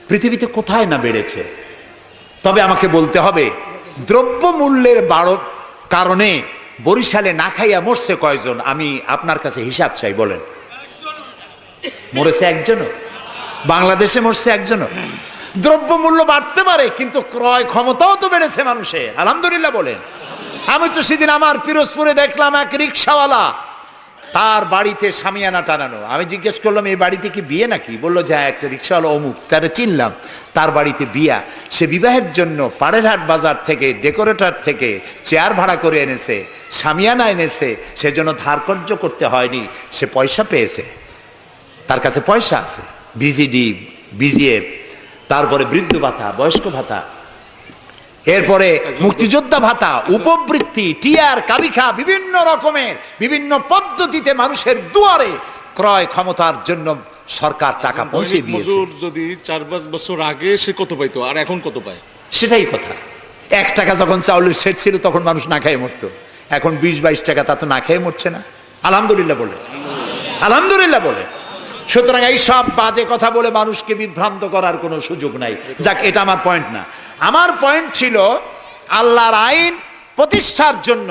পৃথিবীতে কোথায় না বেড়েছে? তবে আমাকে বলতে হবে, দ্রব্য মূল্যের কারণে বরিশালে না খাইয়া মরছে কয়জন? আমি আপনার কাছে হিসাব চাই, বলেন। মরেছে একজনও? বাংলাদেশে মরছে একজনও? দ্রব্য মূল্য বাড়তে পারে, কিন্তু ক্রয় ক্ষমতাও তো বেড়েছে মানুষের, আলহামদুলিল্লাহ বলেন। আমি তো সেদিন আমার পিরোজপুরে দেখলাম এক রিক্সাওয়ালা, তার বাড়িতে শামিয়ানা টানানো। আমি জিজ্ঞেস করলাম, এই বাড়িতে কি বিয়ে নাকি? বললো যে একটা রিক্সাওয়ালা অমুক, তারা চিনলাম, তার বাড়িতে বিয়া। সে বিবাহের জন্য পাড়েরহাট বাজার থেকে, ডেকোরেটর থেকে চেয়ার ভাড়া করে এনেছে, শামিয়ানা এনেছে, সেজন্য ধারকর্য করতে হয়নি, সে পয়সা পেয়েছে, তার কাছে পয়সা আছে। বিজিডি, বিজিএফ, তারপরে বৃদ্ধ ভাতা, বয়স্ক ভাতা, এরপরে মুক্তিযোদ্ধা ভাতা, উপবৃত্তি, টিআর, কাবিখা, বিভিন্ন রকমের বিভিন্ন পদ্ধতিতে মানুষের দুয়ারে ক্রয় ক্ষমতার জন্য সরকার টাকা পৌঁছে দিয়েছে। যদি 4-5 বছর আগে সে কত পাইতো, আর এখন কত পায়? সেটাই কথা। 1 টাকা যখন চাউলের সেট ছিল তখন মানুষ না খেয়ে মরতো, এখন 20-22 টাকা, তা তো না খেয়ে মরছে না। আলহামদুলিল্লাহ বলে, আলহামদুলিল্লাহ বলে। সুতরাং এই সব বাজে কথা বলে মানুষকে বিভ্রান্ত করার কোনো সুযোগ নাই। যাক, এটা আমার পয়েন্ট না। আমার পয়েন্ট ছিল, আল্লাহর আইন প্রতিষ্ঠার জন্য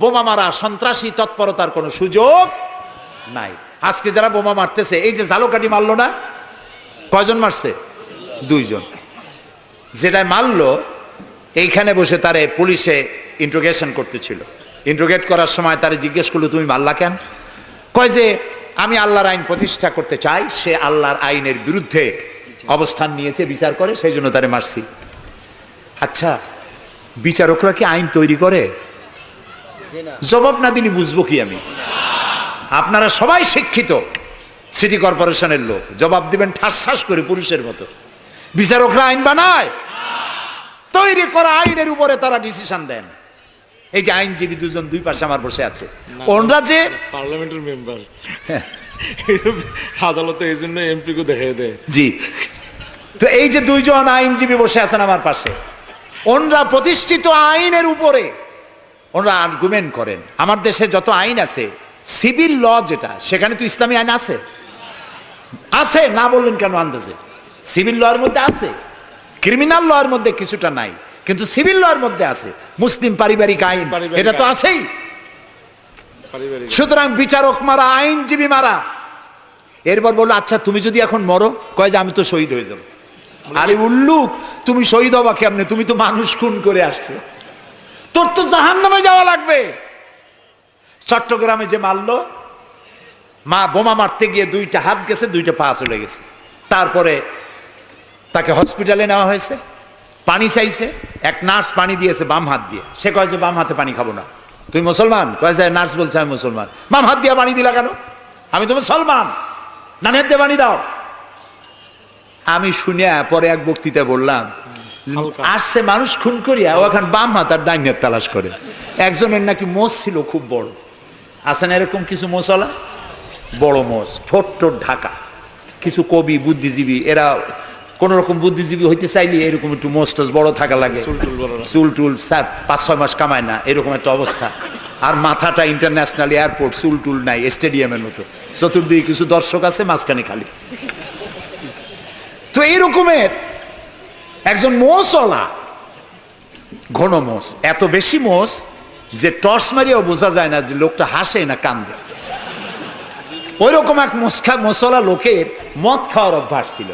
বোমা মারা, সন্ত্রাসী তৎপরতার কোনো সুযোগ নাই। আজকে যারা বোমা মারতেছে, এই যে ঝালকাঠি মারলো না, কয়জন মারছে? 2 জন। যেটা মারলো, এইখানে বসে তারে পুলিশে ইন্ট্রোগেশন করতেছিল। ইন্ট্রোগেট করার সময় তারে জিজ্ঞেস করলো, তুমি মারলা কেন? কয় যে আমি আল্লাহর আইন প্রতিষ্ঠা করতে চাই, সে আল্লাহর আইনের বিরুদ্ধে অবস্থান নিয়েছে, বিচার করে, সেই জন্য তারে মারছি। আচ্ছা, বিচারকরা কি আইন তৈরি করে? জবাব না দিলে বুঝবো কি আমি? আপনারা সবাই শিক্ষিত, সিটি কর্পোরেশনের লোক, জবাব দিবেন ঠাস ঠাস করে পুরুষের মতো। বিচারকরা আইন বানায়? তৈরি করা আইনের উপরে তারা ডিসিশন দেন। এই যে আইনজীবী 2 জন 2 পাশে আমার বসে আছে, ওনরা যে পার্লামেন্টের মেম্বার, আদালতে এই জন্য এমপি কে দেখাই দেয়। জি, তো এই যে 2 জন আইনজীবী বসে আছেন আমার পাশে, ওনরা প্রতিষ্ঠিত আইনের উপরে ওনরা আর্গুমেন্ট করেন। আমার দেশে যত আইন আছে, সিভিল ল যেটা, সেখানে তো ইসলামী আইন আছে, আছে না বললেন কেন? আন্দাজে সিভিল ল এর মধ্যে আছে, ক্রিমিনাল ল এর মধ্যে কিছুটা নাই, কিন্তু সিভিল ল এর মধ্যে আছে। মুসলিম পারিবারিক আইন, এটা তো আছেই। সুতরাং বিচারক মারা, আইনজীবী মারা। এরপর বললো, আচ্ছা তুমি যদি এখন মরো, কয় যে আমি তো শহীদ হয়ে যাবো। আরে উল্লুক, তুমি শহীদ হবা কেমনে? তুমি তো মানুষ খুন করে আসছো, তোর তো জাহান্নামে যাওয়া লাগবে। চট্টগ্রামে যে মারলো, বোমা মারতে গিয়ে 2টা হাত গেছে, 2টা পা চলে গেছে। তারপরে তাকে হসপিটালে নেওয়া হয়েছে, পানি চাইছে, এক নার্স পানি দিয়েছে বাম হাত দিয়ে। সে কয় যে বাম হাতে পানি খাবো না। তুই মুসলমান? কয় যে নার্স বলছে আমি মুসলমান। বাম হাত দিয়ে পানি দিলা কেন? আমি তো মুসলমান, ডান হাত দিয়ে পানি দাও। আমি শুনিয়া পরে এক বক্তৃতা বললাম, আসছে মানুষ খুন করিয়া, ও এখন বাম হাত আর ডাইন হাত তালাশ করে। একজনের নাকি মোষ ছিল খুব বড়, আছে না এরকম কিছু মোষওয়ালা, বড় মোষ, ঠোঁট ঠোঁট ঢাকা। কিছু কবি, বুদ্ধিজীবী, এরা কোন রকম বুদ্ধিজীবী হইতে চাইলে এরকম একটু মোষ টোষ বড় থাকা লাগে, চুল টুল 5-6 মাস কামায় না, এরকম একটা অবস্থা। আর মাথাটা ইন্টারন্যাশনাল এয়ারপোর্ট, চুল টুল নাই, স্টেডিয়ামের মতো, চতুর্দিকে কিছু দর্শক আছে, মাঝখানে খালি। তো এইরকমের একজন মোষওয়ালা, ঘন মোষ, এত বেশি মোষ যে টর্চ মারিয়াও বোঝা যায় না যে লোকটা হাসে না কান্দে। ওই রকম এক মোষওয়ালা লোকের মদ খাওয়ার অভ্যাস ছিল।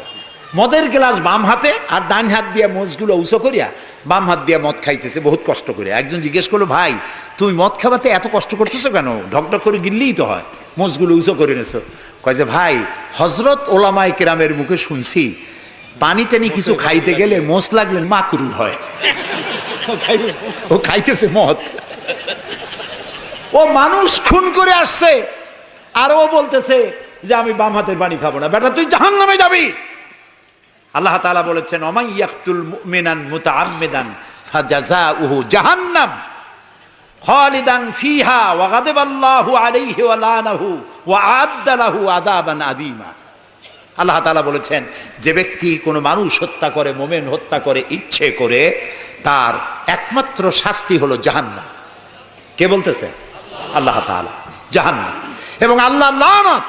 মদের গ্লাস বাম হাতে, আর ডান হাত দিয়ে মোষগুলো উঁচু করিয়া বাম হাত দিয়ে মদ খাইতেছে বহুত কষ্ট করে। একজন জিজ্ঞেস করলো, ভাই তুমি মদ খাওয়াতে এত কষ্ট করতেছো কেন? ঢকঢক করে গিললেই তো হয়, মোষগুলো উঁচু করে নেছো। কয় যে ভাই, হযরত ওলামায়ে কেরামের মুখে শুনছি, পানি টানি কিছু খাইতে গেলে মোষ লাগলে মাকরুহ হয়। ও খাইতেছে মদ, ও মানুষ খুন করে আসছে, আর ও বলতেছে যে আমি বাম হাতের পানি খাবো না। বেটা, তুই জাহান্নামে যাবি। আল্লাহ তাআলা বলেছেন, ওমাই ইয়াকতুল মুমিনান মুতাআম্মিদান ফাজাযাউহু জাহান্নাম খালিদান ফিহা ওয়া গাদাবাল্লাহু আলাইহি ওয়া লানাহু ওয়া আ'আদ্দা লাহু আযাবান আযীমা। আল্লাহ তাআলা বলেছেন, যে ব্যক্তি কোনো মানুষ হত্যা করে, মুমিন হত্যা করে ইচ্ছে করে, তার একমাত্র শাস্তি হলো জাহান্নাম। কে বলতেছে? আল্লাহ তাআলা। জাহান্নাম, এবং আল্লাহ লানত,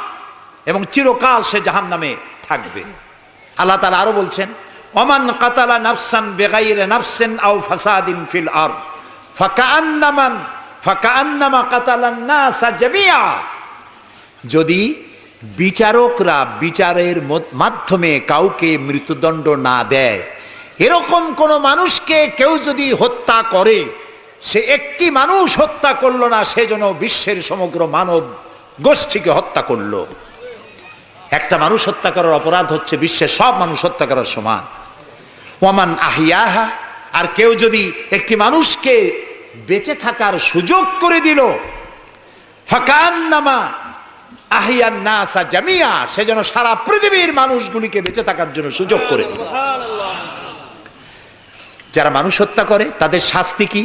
এবং চিরকাল সে জাহান্নামে থাকবে। আল্লাহ তাআলা আরো বলছেন, ওমান কাতালা নাফসান বিগাইরি নাফসিন আও ফাসাদিন ফিল আরদ ফাকান্নামা কাতালান নাসা জামিআ। যদি বিচারকরা বিচারের মাধ্যমে কাউকে মৃত্যুদণ্ড না দেয়, এরকম কোন মানুষকে কেউ যদি হত্যা করে, সে একটি মানুষ হত্যা করলো না, সেজন্য বিশ্বের সমগ্র মানব গোষ্ঠীকে হত্যা করলো। একটা মানুষ হত্যা করার অপরাধ হচ্ছে বিশ্বের সব মানুষ হত্যা করার সমান। ওয়ামান আহিয়াহা, আর কেউ যদি একটি মানুষকে বেঁচে থাকার সুযোগ করে দিল, ফাকান্নামা আহিয়ান নাসা জামিয়া, সেজন্য সারা পৃথিবীর মানুষগুলিকে বেঁচে থাকার জন্য সুযোগ করে দিল। যারা মানুষ হত্যা করে তাদের শাস্তি কি?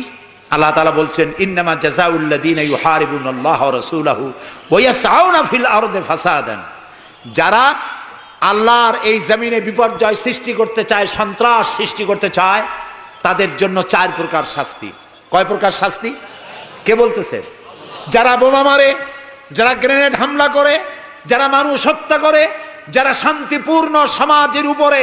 আল্লাহ তাআলা বলছেন, ইন্নামা জাযাউল্লাযীনা ইউহারিবুনাল্লাহ ওয়া রাসূলাহু ওয়া ইয়াসআউনা ফিল আরদি ফাসাদান। যারা আল্লাহর এই জমিনে বিপর্যয় সৃষ্টি করতে চায়, সন্ত্রাস সৃষ্টি করতে চায়, তাদের জন্য 4 প্রকার শাস্তি। কয় প্রকার শাস্তি? কে বলতেছে? যারা বোমা মারে, যারা গ্রেনেড হামলা করে, যারা মানুষ হত্যা করে, যারা শান্তিপূর্ণ সমাজের উপরে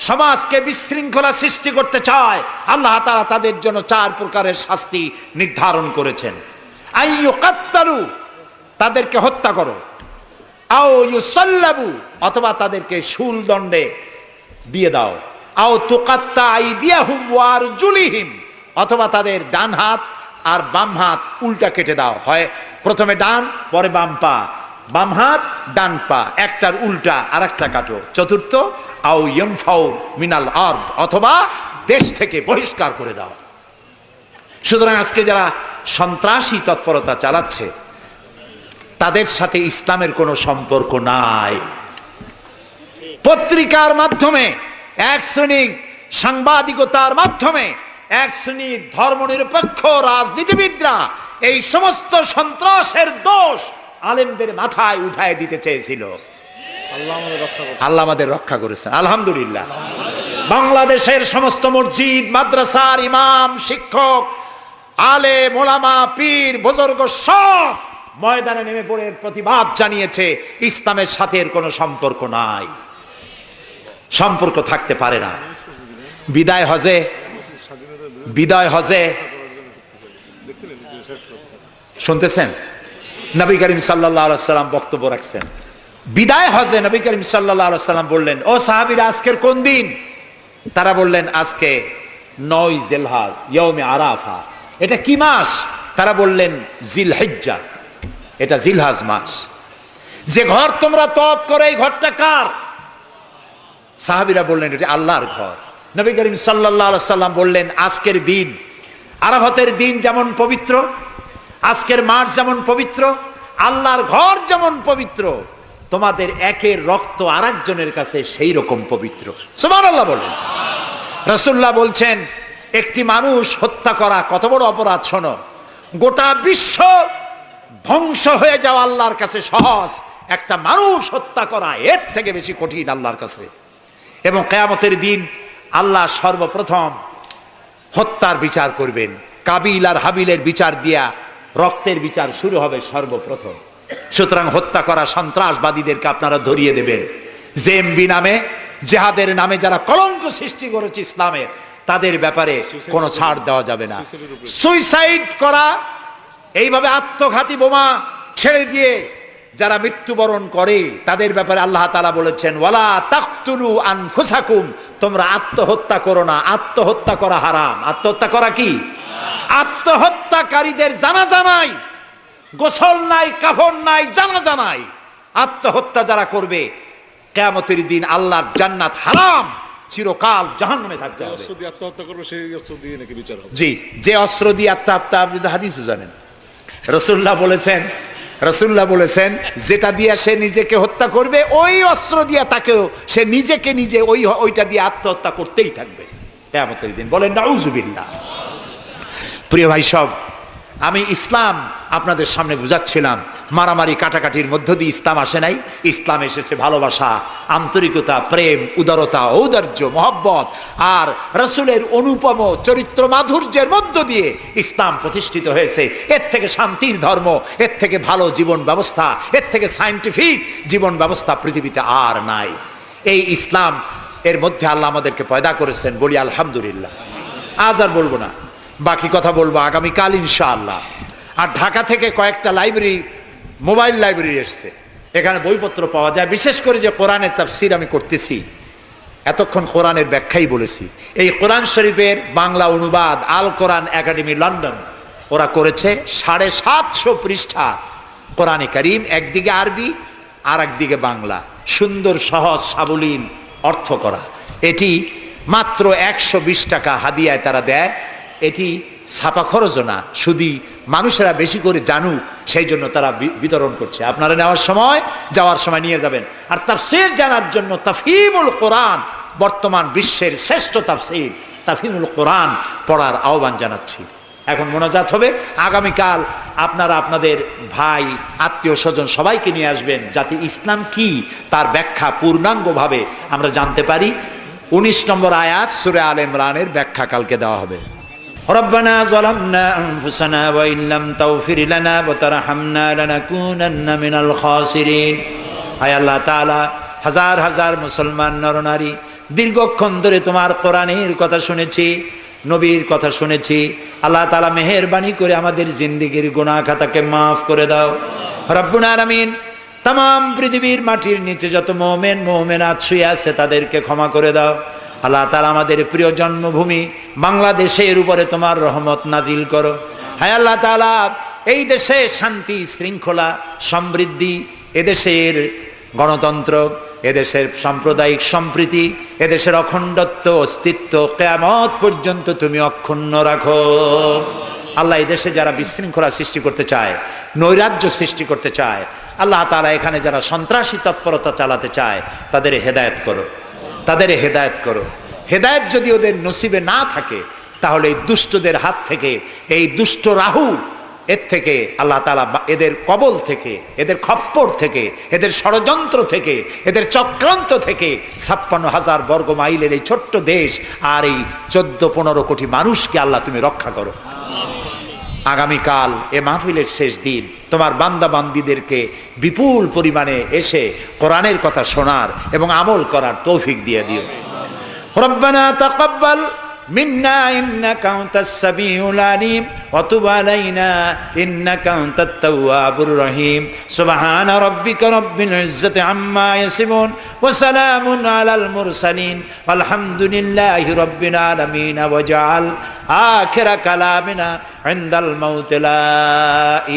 সমাজকে বিশৃঙ্খলা সৃষ্টি করতে চায়, আল্লাহ তাআলা তাদের জন্য 4 প্রকারের শাস্তি নির্ধারণ করেছেন। আইয়ুকাত্তালু, তাদেরকে হত্যা করো, আও ইউসাল্লাবু, অথবা তাদেরকে শুল দণ্ডে দিয়ে দাও, আও তুকাত্তা আইদিয়াহুম ওয়া আরজুলিহিম, অথবা তাদের ডান হাত আর বাম হাত উল্টা কেটে দাও। হয় প্রথমে ডান, পরে বাম পা, বাম হাত ডান পা, একটার উল্টা আর একটা কাটো। চতুর্থ, আও ইয়ানফাউ মিনাল আরদ, অথবা দেশ থেকে বহিষ্কার করে দাও। সুতরাং আজকে যারা সন্ত্রাসী তৎপরতা চালাচ্ছে, তাদের সাথে ইসলামের কোনো সম্পর্ক নাই। পত্রিকার মাধ্যমে, এক শ্রেণীর সাংবাদিকতার মাধ্যমে এক শ্রেণীর ধর্মনিরপেক্ষ রাজনীতিবিদরা এই সমস্ত সন্ত্রাসের দোষ আলেমদের মাথায় উঠায় দিতে চেয়েছিল। আল্লাহ আমাদের রক্ষা করেছেন, আলহামদুলিল্লাহ। বাংলাদেশের সমস্ত মসজিদ, মাদ্রাসার ইমাম, শিক্ষক, আলেম, ওলামা, পীর, বুজুর্গ সব ময়দানে নেমে পড়ে প্রতিবাদ জানিয়েছে, ইসলামের সাথে এর কোনো সম্পর্ক নাই, সম্পর্ক থাকতে পারে না। বিদায় হজে শুনতেছেন, নবী করিম সাল্লাল্লাহু আলাইহি সাল্লাম বক্তব্য রাখছেন। বিদায় হজে নবী করিম সাল্লাল্লাহু আলাইহি সাল্লাম বললেন, ও সাহাবীরা, আজকের কোন দিন? তারা বললেন, আজকে 9 জিলহজ, ইয়াউমে আরাফা। এটা কি মাস? তারা বললেন, জিলহিজ্জা, এটা জিলহজ মাস। যে ঘর তোমরা তওয়াফ করো, এই ঘরটা কার? সাহাবীরা বললেন, এটা আল্লাহর ঘর। নবী করিম সাল্লাল্লাহু আলাইহি সাল্লাম বললেন, আজকের দিন, আরাফাতের দিন যেমন পবিত্র, আজকের মাস যেমন পবিত্র, আল্লাহর ঘর যেমন পবিত্র, তোমাদের একের রক্ত আরেকজনের কাছে সেই রকম পবিত্র। সুবহানাল্লাহ বলেন। রাসূলুল্লাহ বলছেন, একটি মানুষ হত্যা করা কত বড় অপরাধ শোনো। গোটা বিশ্ব ধ্বংস হয়ে যাওয়া আল্লাহর কাছে সহজ, একটা মানুষ হত্যা করা এর থেকে বেশি কঠিন আল্লাহর কাছে। এবং কিয়ামতের দিন আল্লাহ সর্বপ্রথম হত্যার বিচার করবেন। কাবিল আর হাবিলের বিচার দিয়া রক্তের বিচার শুরু হবে সর্বপ্রথম। সুতরাং হত্যা করা সন্ত্রাসবাদীদেরকে আপনারা ধরিয়ে দেবেন। জেএমবি নামে, জেহাদের নামে যারা কলঙ্ক সৃষ্টি করেছে ইসলামের, তাদের ব্যাপারে কোনো ছাড় দেওয়া যাবে না। সুইসাইড করা, এইভাবে আত্মঘাতী বোমা ছেড়ে দিয়ে যারা মৃত্যুবরণ করে, তাদের ব্যাপারে আল্লাহ তাআলা বলেছেন, ওয়ালা তাকতুলু আনফুসাকুম, তোমরা আত্মহত্যা করো না। আত্মহত্যা করা হারাম। আত্মহত্যা করা কি? আত্মহত্যাকারীদের জানাজা নাই, গোসল নাই, কাফন নাই, জানাজা নাই। আত্মহত্যা যারা করবে, কিয়ামতের দিন আল্লাহর জান্নাত হারাম, চিরকাল জাহান্নামে থাকতে হবে। আত্মহত্যা করবে, সেই অস্ত্র দিয়ে নাকি বিচার হবে? জি, যে অস্ত্র দিয়ে আত্মহত্যা, আপনি তো হাদিসও জানেন। রাসূলুল্লাহ বলেছেন যেটা দিয়ে সে নিজেকে হত্যা করবে, ওই অস্ত্র দিয়ে তাকেও সে নিজেকে নিজে ওইটা দিয়ে আত্মহত্যা করতেই থাকবে কিয়ামতের দিন। বলেন নাউযুবিল্লাহ। প্রিয় ভাই সব, আমি ইসলাম আপনাদের সামনে বুঝাচ্ছিলাম। মারামারি কাটাকাটির মধ্য দিয়ে ইসলাম আসে নাই। ইসলাম এসেছে ভালোবাসা, আন্তরিকতা, প্রেম, উদারতা, ঔদার্য, মহব্বত আর রাসূলের অনুপম চরিত্র মাধুর্যের মধ্য দিয়ে ইসলাম প্রতিষ্ঠিত হয়েছে। এর থেকে শান্তির ধর্ম, এর থেকে ভালো জীবন ব্যবস্থা, এর থেকে সায়েন্টিফিক জীবন ব্যবস্থা পৃথিবীতে আর নাই। এই ইসলাম এর মধ্যে আল্লাহ আমাদেরকে পয়দা করেছেন, বলি আলহামদুলিল্লাহ। আজ আর বলবো না, বাকি কথা বলবো আগামীকাল ইনশাআল্লাহ। আর ঢাকা থেকে কয়েকটা লাইব্রেরি, মোবাইল লাইব্রেরি এসছে, এখানে বইপত্র পাওয়া যায়। বিশেষ করে যে কোরআনের তাফসীর আমি করতেছি, এতক্ষণ কোরআনের ব্যাখ্যাই বলেছি। এই কোরআন শরীফের বাংলা অনুবাদ আল কোরআন একাডেমি লন্ডন ওরা করেছে 750 পৃষ্ঠা কোরআনে কারীম, একদিকে আরবি আর একদিকে বাংলা, সুন্দর সহজ সাবলীল অর্থ করা। এটি মাত্র 120 টাকা হাদিয়ায় তারা দেয়। এটি ছাপা খরচও না, শুধু মানুষেরা বেশি করে জানুক সেই জন্য তারা বিতরণ করছে। আপনারা নেওয়ার সময়, যাওয়ার সময় নিয়ে যাবেন। আর তাফসীর জানার জন্য তাফহিমুল কোরআন, বর্তমান বিশ্বের শ্রেষ্ঠ তাফসীর তাফহিমুল কোরআন পড়ার আহ্বান জানাচ্ছি। এখন মোনাজাত হবে। আগামীকাল আপনারা আপনাদের ভাই, আত্মীয় স্বজন সবাইকে নিয়ে আসবেন, যাতে ইসলাম কি তার ব্যাখ্যা পূর্ণাঙ্গভাবে আমরা জানতে পারি। 19 নম্বর আয়াত সূরা আলে ইমরানের ব্যাখ্যা কালকে দেওয়া হবে। রব্বানা যালামনা আনফুসানা ওয়া ইল্লাম তাগফির লানা ওয়া তারহামনা লানাকুনান্না মিনাল খাসিরিন। হায় আল্লাহ তাআলা, হাজার হাজার মুসলমান নরনারী দীর্ঘক্ষণ ধরে তোমার কোরআনের কথা শুনেছি, নবীর কথা শুনেছি। আল্লাহ তাআলা মেহেরবানি করে আমাদের জিন্দেগির গুনাহ খাতাকে মাফ করে দাও রব্বুল আলামিন। তাম পৃথিবীর মাটির নিচে যত মুমিন মুমিনাত শুয়ে আছে তাদেরকে ক্ষমা করে দাও। আল্লাহ তাআলা আমাদের প্রিয় জন্মভূমি বাংলাদেশের উপরে তোমার রহমত নাজিল করো। হায় আল্লাহ তাআলা, এই দেশে শান্তি, শৃঙ্খলা, সমৃদ্ধি, এদেশের গণতন্ত্র, এদেশের সাম্প্রদায়িক সম্প্রীতি, এদেশের অখণ্ডত্ব, অস্তিত্ব কিয়ামত পর্যন্ত তুমি অক্ষুণ্ণ রাখো। আল্লাহ, এই দেশে যারা বিশৃঙ্খলা সৃষ্টি করতে চায়, নৈরাজ্য সৃষ্টি করতে চায়, আল্লাহ তাআলা এখানে যারা সন্ত্রাসী তৎপরতা চালাতে চায়, তাদের হেদায়েত করো, তাদের হেদায়েত করো। হেদায়েত যদি ওদের নসিবে না থাকে, তাহলে এই দুষ্টদের হাত থেকে, এই দুষ্ট রাহু এর থেকে আল্লাহ তাআলা এদের কবল থেকে, এদের খপ্পর থেকে, এদের ষড়যন্ত্র থেকে, এদের চক্রান্ত থেকে 56,000 বর্গ মাইলের এই ছোট্ট দেশ আর এই 14-15 কোটি মানুষকে আল্লাহ তুমি রক্ষা করো। আগামীকাল এ মাহফিলের শেষ দিন, তোমার বান্দা বান্দীদেরকে বিপুল পরিমাণে এসে কোরআনের কথা শোনার এবং আমল করার তৌফিক দিয়ে দিও। রব্বানা তাকাব্বাল মিন্না ইন্নাকা আনতাস সামিউল আলিম ওয়া তুব আলাইনা ইন্নাকা আনতাত তাওয়াবুর রহিম। সুবহানা রাব্বিকা রাব্বিল ইজ্জাতি আম্মা ইয়াসিফুন ওয়া সালামুন আলাল মুরসালিন আলহামদুলিল্লাহি রাব্বিল আলামিন। ওয়াজআল আখিরা কালামিনা ইনদাল মাউত লা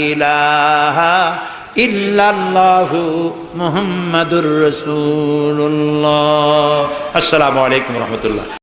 ইলাহা ইল্লাল্লাহু মুহাম্মাদুর রাসূলুল্লাহ। আসসালামু আলাইকুম ওয়া রাহমাতুল্লাহ।